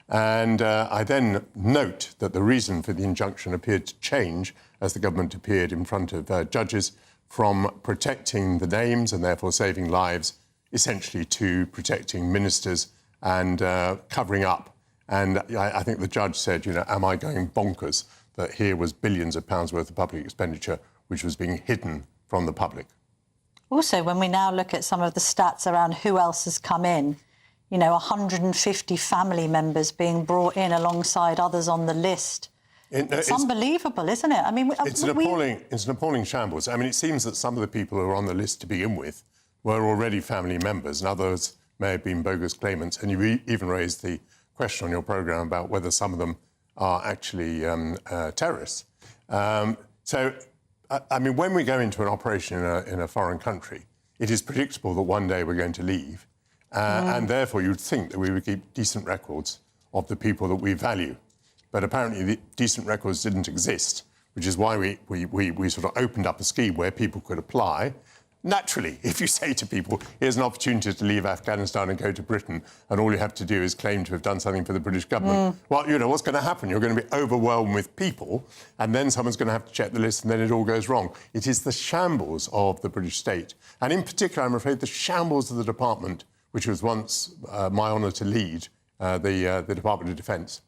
And I then note that the reason for the injunction appeared to change as the government appeared in front of judges, from protecting the names and therefore saving lives, essentially to protecting ministers and covering up. And I think the judge said, you know, am I going bonkers that here was billions of pounds worth of public expenditure which was being hidden from the public? Also, when we now look at some of the stats around who else has come in, you know, 150 family members being brought in alongside others on the list. It's unbelievable, isn't it? I mean, it's an appalling shambles. I mean, it seems that some of the people who are on the list to begin with were already family members, and others may have been bogus claimants. And you even raised the question on your programme about whether some of them are actually terrorists. So, I mean, when we go into an operation in a foreign country, it is predictable that one day we're going to leave. And therefore you'd think that we would keep decent records of the people that we value. But apparently the decent records didn't exist, which is why we sort of opened up a scheme where people could apply. Naturally, if you say to people, here's an opportunity to leave Afghanistan and go to Britain, and all you have to do is claim to have done something for the British government, well, you know, what's going to happen? You're going to be overwhelmed with people, and then someone's going to have to check the list, and then it all goes wrong. It is the shambles of the British state, and in particular, I'm afraid, the shambles of the department, which was once my honour to lead, the Department of Defence.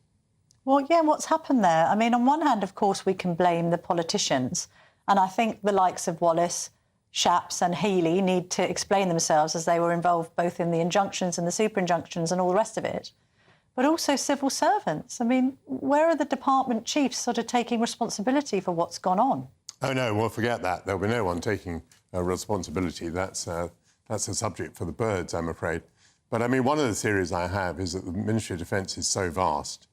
Well, yeah, what's happened there? I mean, on one hand, of course, we can blame the politicians, and I think the likes of Wallace, Shapps and Healey need to explain themselves, as they were involved both in the injunctions and the super injunctions and all the rest of it, but also civil servants. I mean, where are the department chiefs sort of taking responsibility for what's gone on? Oh, no, well, forget that. There'll be no one taking responsibility. That's a subject for the birds, I'm afraid. But, I mean, one of the theories I have is that the Ministry of Defence is so vast.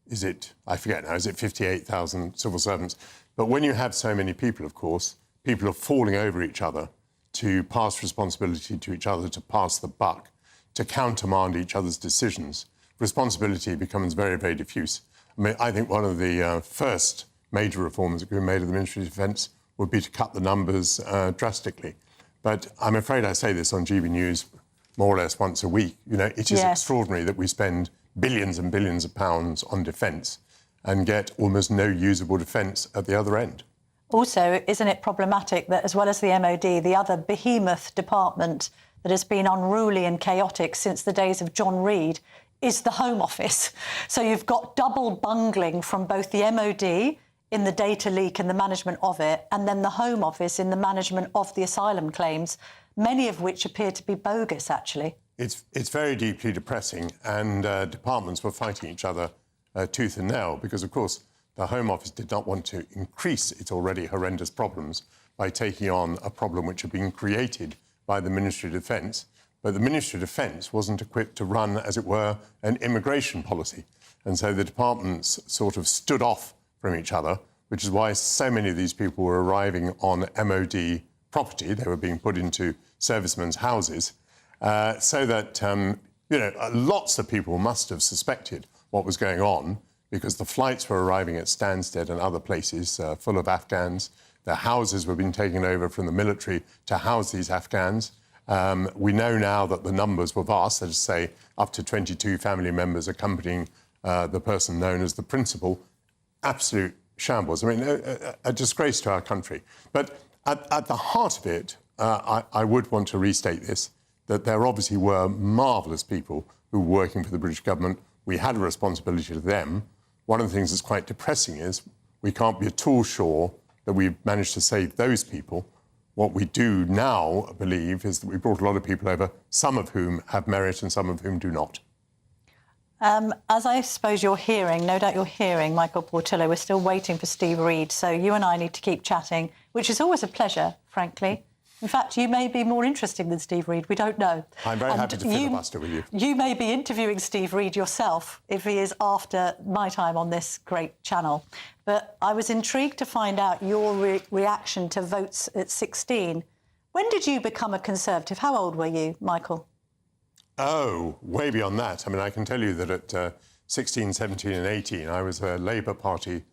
Is it, I forget now, is it 58,000 civil servants? But when you have so many people, of course, people are falling over each other to pass responsibility to each other, to pass the buck, to countermand each other's decisions. Responsibility becomes very, very diffuse. I mean, I think one of the first major reforms that could be made of the Ministry of Defence would be to cut the numbers drastically. But I'm afraid I say this on GB News more or less once a week. You know, it is extraordinary that we spend billions and billions of pounds on defence and get almost no usable defence at the other end. Also, isn't it problematic that, as well as the MOD, the other behemoth department that has been unruly and chaotic since the days of John Reed is the Home Office? So you've got double bungling from both the MOD in the data leak and the management of it, and then the Home Office in the management of the asylum claims, many of which appear to be bogus, actually. It's very deeply depressing, and departments were fighting each other tooth and nail because, of course, the Home Office did not want to increase its already horrendous problems by taking on a problem which had been created by the Ministry of Defence. But the Ministry of Defence wasn't equipped to run, as it were, an immigration policy. And so the departments sort of stood off from each other, which is why so many of these people were arriving on MOD property. They were being put into servicemen's houses, so that, you know, lots of people must have suspected what was going on, because the flights were arriving at Stansted and other places full of Afghans. Their houses were being taken over from the military to house these Afghans. We know now that the numbers were vast, that is to say, up to 22 family members accompanying the person known as the principal. Absolute shambles. I mean, a disgrace to our country. But at the heart of it, I would want to restate this, that there obviously were marvellous people who were working for the British government. We had a responsibility to them. One of the things that's quite depressing is we can't be at all sure that we've managed to save those people. What we do now believe is that we brought a lot of people over, some of whom have merit and some of whom do not. As I suppose you're hearing, no doubt you're hearing, Michael Portillo, we're still waiting for Steve Reed, so you and I need to keep chatting, which is always a pleasure, frankly. In fact, you may be more interesting than Steve Reed. We don't know. I'm very happy to filibuster with you. You may be interviewing Steve Reed yourself if he is after my time on this great channel. But I was intrigued to find out your reaction to votes at 16. When did you become a Conservative? How old were you, Michael? Oh, way beyond that. I mean, I can tell you that at 16, 17 and 18, I was a Labour Party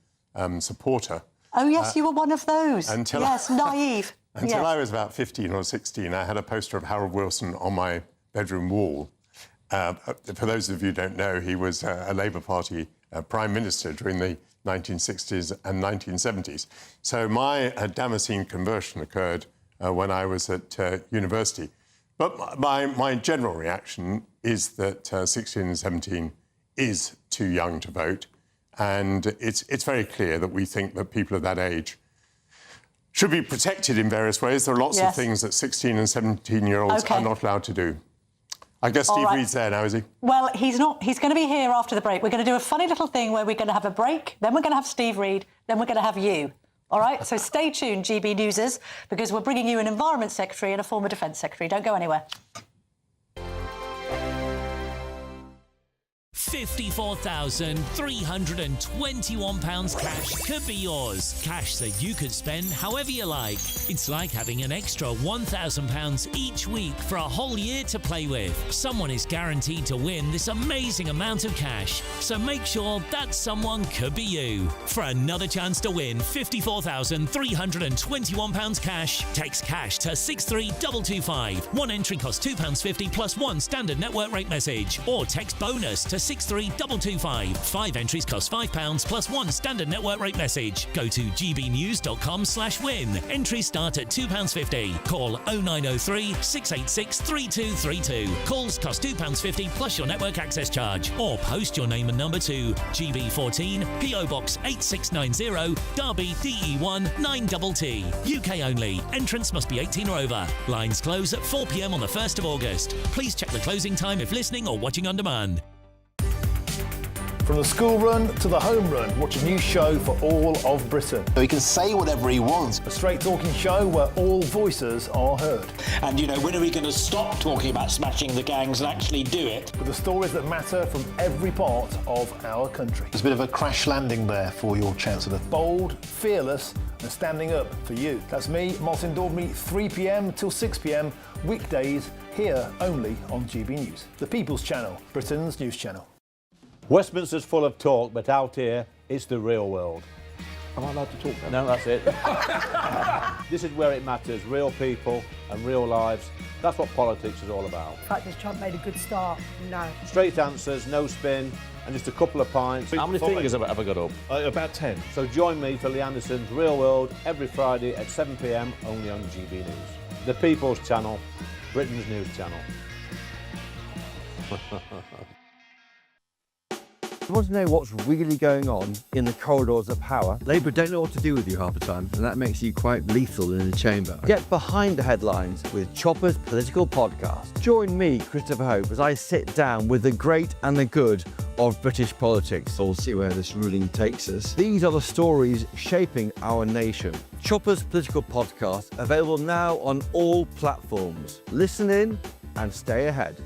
supporter. Oh, yes, you were one of those. Yes, naive. Until I was about 15 or 16, I had a poster of Harold Wilson on my bedroom wall. For those of you who don't know, he was a Labour Party Prime Minister during the 1960s and 1970s. So my Damascene conversion occurred when I was at university. But my general reaction is that 16 and 17 is too young to vote. And it's very clear that we think that people of that age should be protected in various ways. There are lots of things that 16 and 17-year-olds are not allowed to do. I guess Steve Reed's there now, is he? Well, he's not. He's going to be here after the break. We're going to do a funny little thing where we're going to have a break, then we're going to have Steve Reed, then we're going to have you. All right? So stay tuned, GB Newsers, because we're bringing you an Environment Secretary and a former Defence Secretary. Don't go anywhere. £54,321 cash could be yours. Cash that you could spend however you like. It's like having an extra £1,000 each week for a whole year to play with. Someone is guaranteed to win this amazing amount of cash. So make sure that someone could be you. For another chance to win £54,321 cash, text cash to 63225. One entry costs £2.50 plus one standard network rate message. Or text bonus to 63225. 5 entries cost £5 plus one standard network rate message. Go to gbnews.com/win. Entries start at £2.50. Call 0903 686 3232. Calls cost £2.50 plus your network access charge. Or post your name and number to GB14 PO Box 8690 Derby DE1 9TT. UK only. Entrance must be 18 or over. Lines close at 4 p.m. on the 1st of August. Please check the closing time if listening or watching on demand. From the school run to the home run, watch a new show for all of Britain. So he can say whatever he wants. A straight-talking show where all voices are heard. And, you know, when are we going to stop talking about smashing the gangs and actually do it? With the stories that matter from every part of our country. There's a bit of a crash landing there for your Chancellor. Bold, fearless and standing up for you. That's me, Martin Daubney, 3 p.m. till 6 p.m, weekdays, here only on GB News. The People's Channel, Britain's news channel. Westminster's full of talk, but out here, it's the real world. Am I allowed to talk now? No, that's it. This is where it matters, real people and real lives. That's what politics is all about. In fact, has Trump made a good start? No. Straight answers, no spin, and just a couple of pints. How many fingers have I got up? About 10. So join me for Lee Anderson's Real World every Friday at 7 p.m, only on GB News. The People's Channel, Britain's news channel. You want to know what's really going on in the corridors of power? Labour don't know what to do with you half the time, and that makes you quite lethal in the chamber. Get behind the headlines with Chopper's Political Podcast. Join me, Christopher Hope, as I sit down with the great and the good of British politics. We'll see where this ruling takes us. These are the stories shaping our nation. Chopper's Political Podcast, available now on all platforms. Listen in and stay ahead.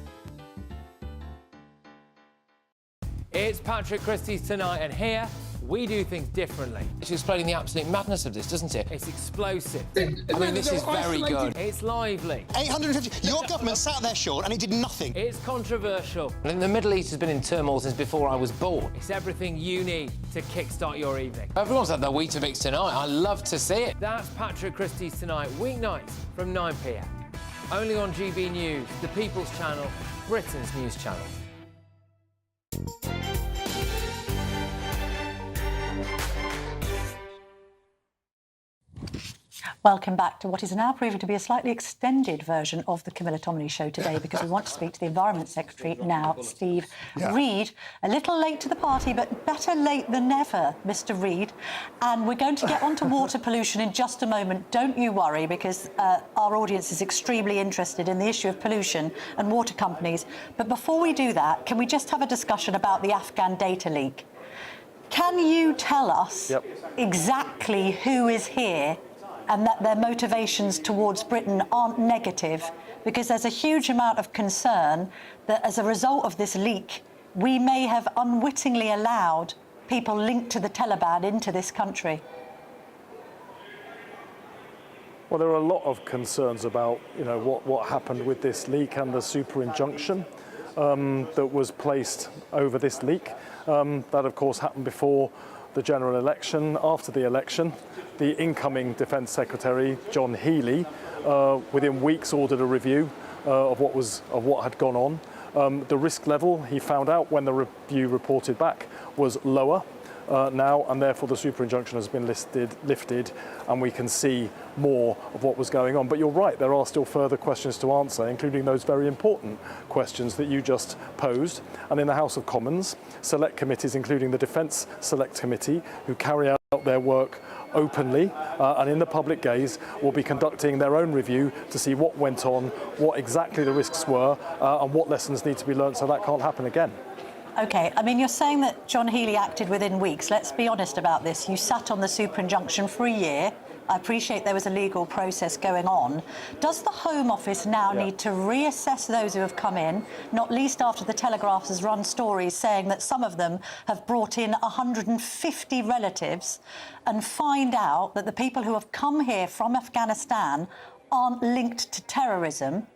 It's Patrick Christie's Tonight, and here we do things differently. It's explaining the absolute madness of this, doesn't it? It's explosive. I mean, this is very good. It's lively. 850. Your government sat there, Sean, and it did nothing. It's controversial. And the Middle East has been in turmoil since before I was born. It's everything you need to kickstart your evening. Everyone's had their Weetabix tonight. I love to see it. That's Patrick Christie's Tonight, weeknights from 9 p.m. Only on GB News, the People's Channel, Britain's news channel. Welcome back to what is now proving to be a slightly extended version of the Camilla Tominey show today, because we want to speak to the Environment Secretary now, Steve Reid. A little late to the party, but better late than never, Mr. Reid. And we're going to get on to water pollution in just a moment. Don't you worry, because our audience is extremely interested in the issue of pollution and water companies. But before we do that, can we just have a discussion about the Afghan data leak? Can you tell us exactly who is here and that their motivations towards Britain aren't negative? Because there's a huge amount of concern that as a result of this leak, we may have unwittingly allowed people linked to the Taliban into this country. Well, there are a lot of concerns about, you know, what happened with this leak and the super injunction that was placed over this leak. That, of course, happened before the general election. After the election, the incoming Defence Secretary, John Healey, within weeks ordered a review of what had gone on. The risk level, he found out when the review reported back, was lower now, and therefore the super injunction has been lifted, and we can see more of what was going on. But you're right, there are still further questions to answer, including those very important questions that you just posed. And in the House of Commons, select committees, including the Defence Select Committee, who carry out their work openly and in the public gaze, will be conducting their own review to see what went on, what exactly the risks were, and what lessons need to be learned so that can't happen again. OK, I mean, you're saying that John Healey acted within weeks. Let's be honest about this. You sat on the super injunction for a year. I appreciate there was a legal process going on. Does the Home Office now need to reassess those who have come in, not least after the Telegraph has run stories saying that some of them have brought in 150 relatives, and find out that the people who have come here from Afghanistan aren't linked to terrorism?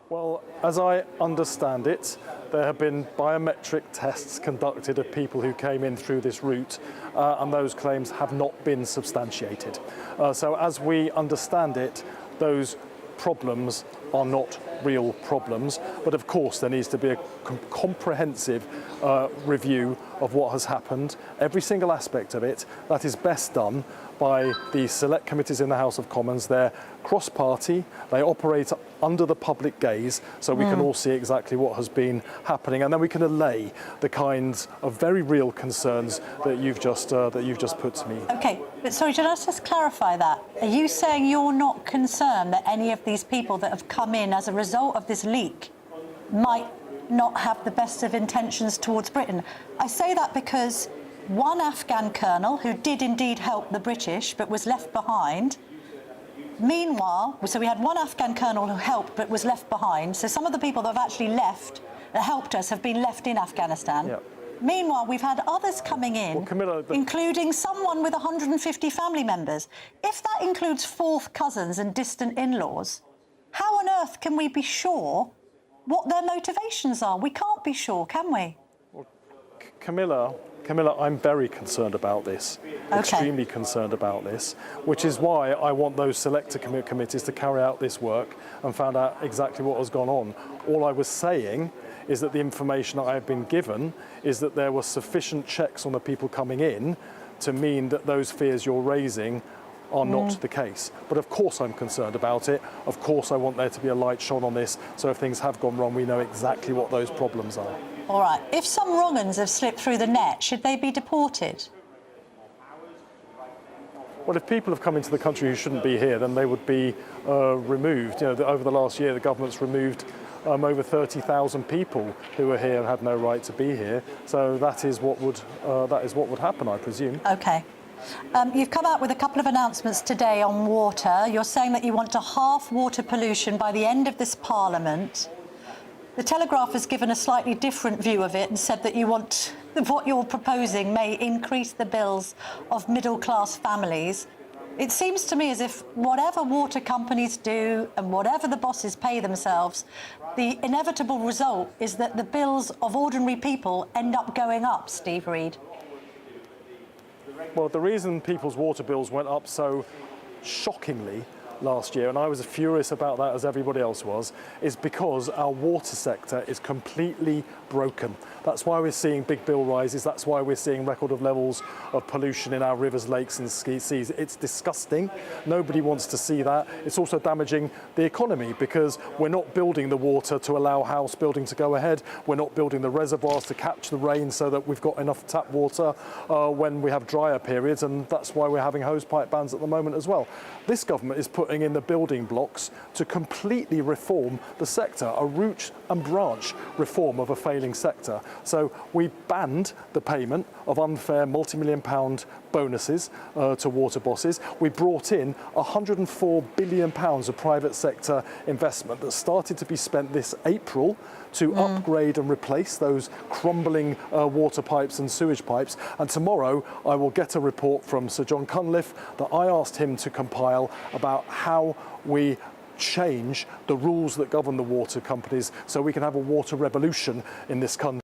Well, as I understand it, there have been biometric tests conducted of people who came in through this route, and those claims have not been substantiated. So as we understand it, those problems are not real problems, but of course there needs to be a comprehensive review of what has happened, every single aspect of it. That is best done by the select committees in the House of Commons. They're cross-party, they operate under the public gaze, so we can all see exactly what has been happening, and then we can allay the kinds of very real concerns that you've just put to me. OK, but sorry, should I just clarify that? Are you saying you're not concerned that any of these people that have come in as a result of this leak might not have the best of intentions towards Britain? I say that because one Afghan colonel, who did indeed help the British but was left behind. Meanwhile, so we had one Afghan colonel who helped but was left behind. So some of the people that have actually left, that helped us, have been left in Afghanistan. Yep. Meanwhile, we've had others coming in, well, Camilla, including someone with 150 family members. If that includes fourth cousins and distant in-laws, how on earth can we be sure what their motivations are? We can't be sure, can we? Well, Camilla, I'm very concerned about this, extremely concerned about this, which is why I want those selector committees to carry out this work and find out exactly what has gone on. All I was saying is that the information that I have been given is that there were sufficient checks on the people coming in to mean that those fears you're raising are not the case. But of course I'm concerned about it. Of course I want there to be a light shone on this, so if things have gone wrong, we know exactly what those problems are. All right. If some wrong-uns have slipped through the net, should they be deported? Well, if people have come into the country who shouldn't be here, then they would be removed. You know, over the last year, the government's removed over 30,000 people who were here and had no right to be here. So that is what would happen, I presume. OK. You've come out with a couple of announcements today on water. You're saying that you want to halve water pollution by the end of this Parliament. The Telegraph has given a slightly different view of it and said that what you're proposing may increase the bills of middle-class families. It seems to me as if whatever water companies do and whatever the bosses pay themselves, the inevitable result is that the bills of ordinary people end up going up, Steve Reed. Well, the reason people's water bills went up so shockingly last year, and I was furious about that as everybody else was, is because our water sector is completely broken. That's why we're seeing big bill rises. That's why we're seeing record of levels of pollution in our rivers, lakes and seas. It's disgusting. Nobody wants to see that. It's also damaging the economy because we're not building the water to allow house building to go ahead. We're not building the reservoirs to catch the rain so that we've got enough tap water when we have drier periods, and that's why we're having hosepipe bans at the moment as well. This government is putting in the building blocks to completely reform the sector, a root and branch reform of a failing sector. So we banned the payment of unfair multi-million-pound bonuses to water bosses. We brought in £104 billion of private sector investment that started to be spent this April to upgrade and replace those crumbling water pipes and sewage pipes. And tomorrow I will get a report from Sir John Cunliffe that I asked him to compile about how we change the rules that govern the water companies so we can have a water revolution in this country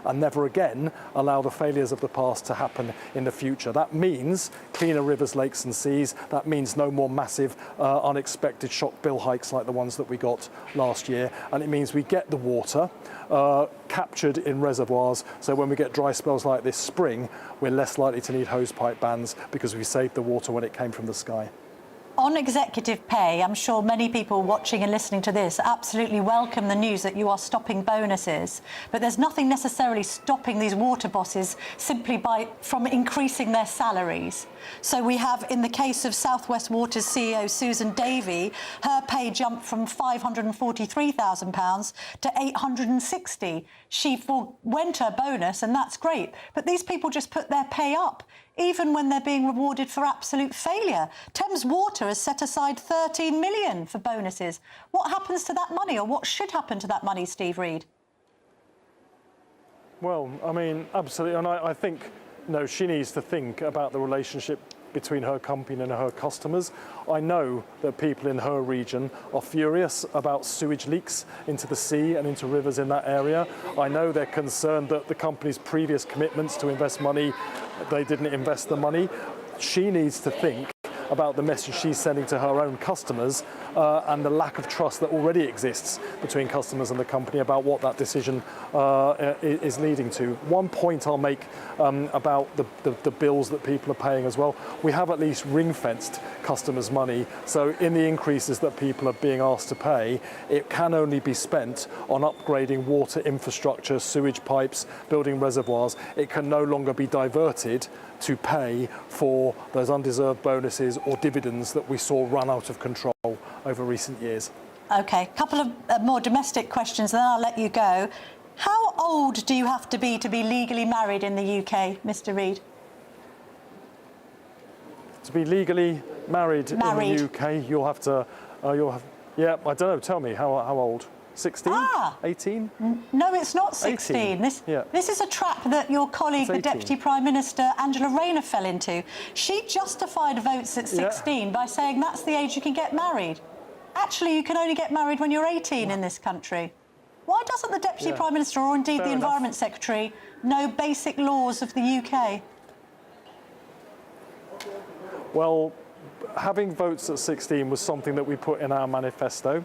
and never again allow the failures of the past to happen in the future. That means cleaner rivers, lakes and seas. That means no more massive unexpected shock bill hikes like the ones that we got last year. And it means we get the water captured in reservoirs, so when we get dry spells like this spring, we're less likely to need hosepipe bans because we saved the water when it came from the sky. On executive pay, I'm sure many people watching and listening to this absolutely welcome the news that you are stopping bonuses, but there's nothing necessarily stopping these water bosses simply from increasing their salaries. So we have, in the case of South West Water's CEO Susan Davey, her pay jumped from £543,000 to £860,000. She forwent her bonus, and that's great, but these people just put their pay up even when they're being rewarded for absolute failure. Thames Water has set aside £13 million for bonuses. What happens to that money, or what should happen to that money, Steve Reed? Well, I mean, absolutely, and I think, no, she needs to think about the relationship between her company and her customers. I know that people in her region are furious about sewage leaks into the sea and into rivers in that area. I know they're concerned that the company's previous commitments to invest money, they didn't invest the money. She needs to think about the message she's sending to her own customers and the lack of trust that already exists between customers and the company about what that decision is leading to. One point I'll make about the bills that people are paying as well. We have at least ring-fenced customers' money, so in the increases that people are being asked to pay, it can only be spent on upgrading water infrastructure, sewage pipes, building reservoirs. It can no longer be diverted to pay for those undeserved bonuses or dividends that we saw run out of control over recent years. OK, a couple of more domestic questions, and then I'll let you go. How old do you have to be legally married in the UK, Mr Reed? To be legally married in the UK, you'll have to, yeah, I don't know, tell me, how old? 16? 18? No, it's not 16. 18. This is a trap that your colleague, the Deputy Prime Minister, Angela Rayner, fell into. She justified votes at 16 by saying that's the age you can get married. Actually, you can only get married when you're 18 in this country. Why doesn't the Deputy Prime Minister, or indeed the Environment Secretary, know basic laws of the UK? Well, having votes at 16 was something that we put in our manifesto.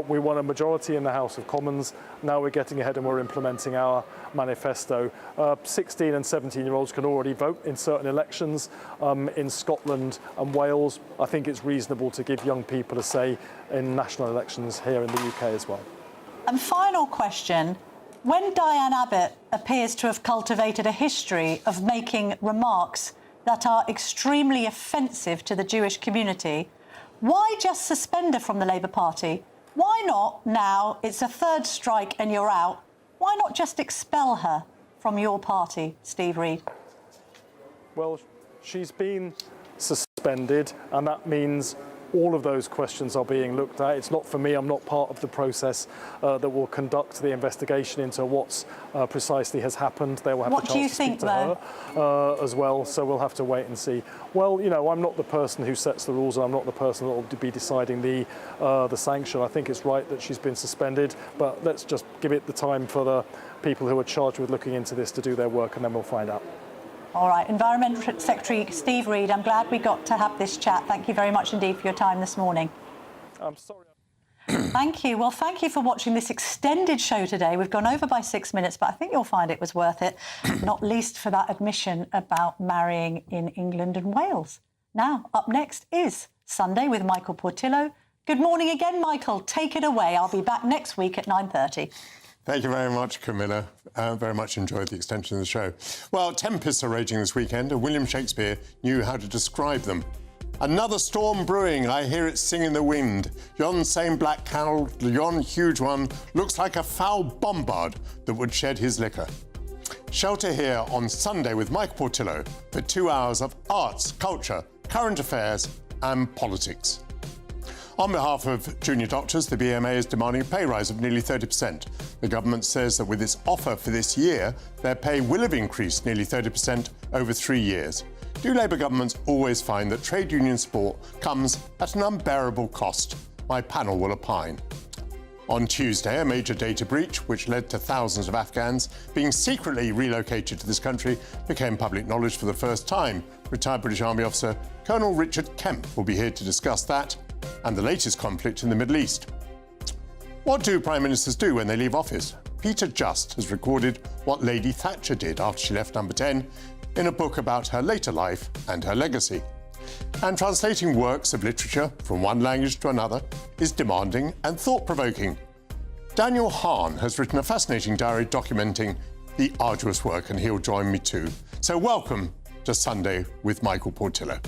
We won a majority in the House of Commons. Now we're getting ahead and we're implementing our manifesto. 16 and 17-year-olds can already vote in certain elections in Scotland and Wales. I think it's reasonable to give young people a say in national elections here in the UK as well. And final question. When Diane Abbott appears to have cultivated a history of making remarks that are extremely offensive to the Jewish community, why just suspend her from the Labour Party? Why not, now it's a third strike and you're out, why not just expel her from your party, Steve Reed? Well, she's been suspended, and that means all of those questions are being looked at. It's not for me, I'm not part of the process that will conduct the investigation into what's precisely has happened. They will have the chance to speak to her as well, so we'll have to wait and see. Well, you know, I'm not the person who sets the rules, and I'm not the person that will be deciding the sanction. I think it's right that she's been suspended, but let's just give it the time for the people who are charged with looking into this to do their work, and then we'll find out. All right, Environment Secretary Steve Reed, I'm glad we got to have this chat. Thank you very much indeed for your time this morning. I'm sorry. Thank you. Well, thank you for watching this extended show today. We've gone over by 6 minutes, but I think you'll find it was worth it, not least for that admission about marrying in England and Wales. Now, up next is Sunday with Michael Portillo. Good morning again, Michael. Take it away. I'll be back next week at 9:30. Thank you very much, Camilla. Very much enjoyed the extension of the show. Well, tempests are raging this weekend, and William Shakespeare knew how to describe them. Another storm brewing, I hear it sing in the wind. Yon same black cloud, yon huge one, looks like a foul bombard that would shed his liquor. Shelter here on Sunday with Michael Portillo for 2 hours of arts, culture, current affairs and politics. On behalf of junior doctors, the BMA is demanding a pay rise of nearly 30%. The government says that with its offer for this year, their pay will have increased nearly 30% over 3 years. Do Labour governments always find that trade union support comes at an unbearable cost? My panel will opine. On Tuesday, a major data breach, which led to thousands of Afghans being secretly relocated to this country, became public knowledge for the first time. Retired British Army officer Colonel Richard Kemp will be here to discuss that and the latest conflict in the Middle East. What do Prime Ministers do when they leave office? Peter Just has recorded what Lady Thatcher did after she left Number 10 in a book about her later life and her legacy. And translating works of literature from one language to another is demanding and thought-provoking. Daniel Hahn has written a fascinating diary documenting the arduous work, and he'll join me too. So welcome to Sunday with Michael Portillo.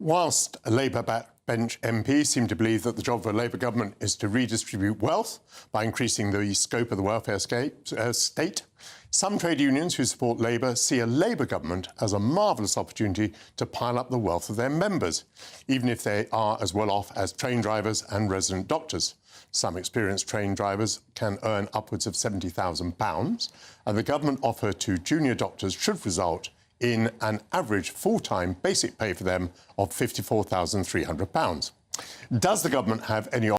Whilst Labour-backed Backbench MPs seem to believe that the job of a Labour government is to redistribute wealth by increasing the scope of the welfare state. Some trade unions who support Labour see a Labour government as a marvellous opportunity to pile up the wealth of their members, even if they are as well off as train drivers and resident doctors. Some experienced train drivers can earn upwards of £70,000, and the government offer to junior doctors should result in an average full-time basic pay for them of £54,300. Does the government have any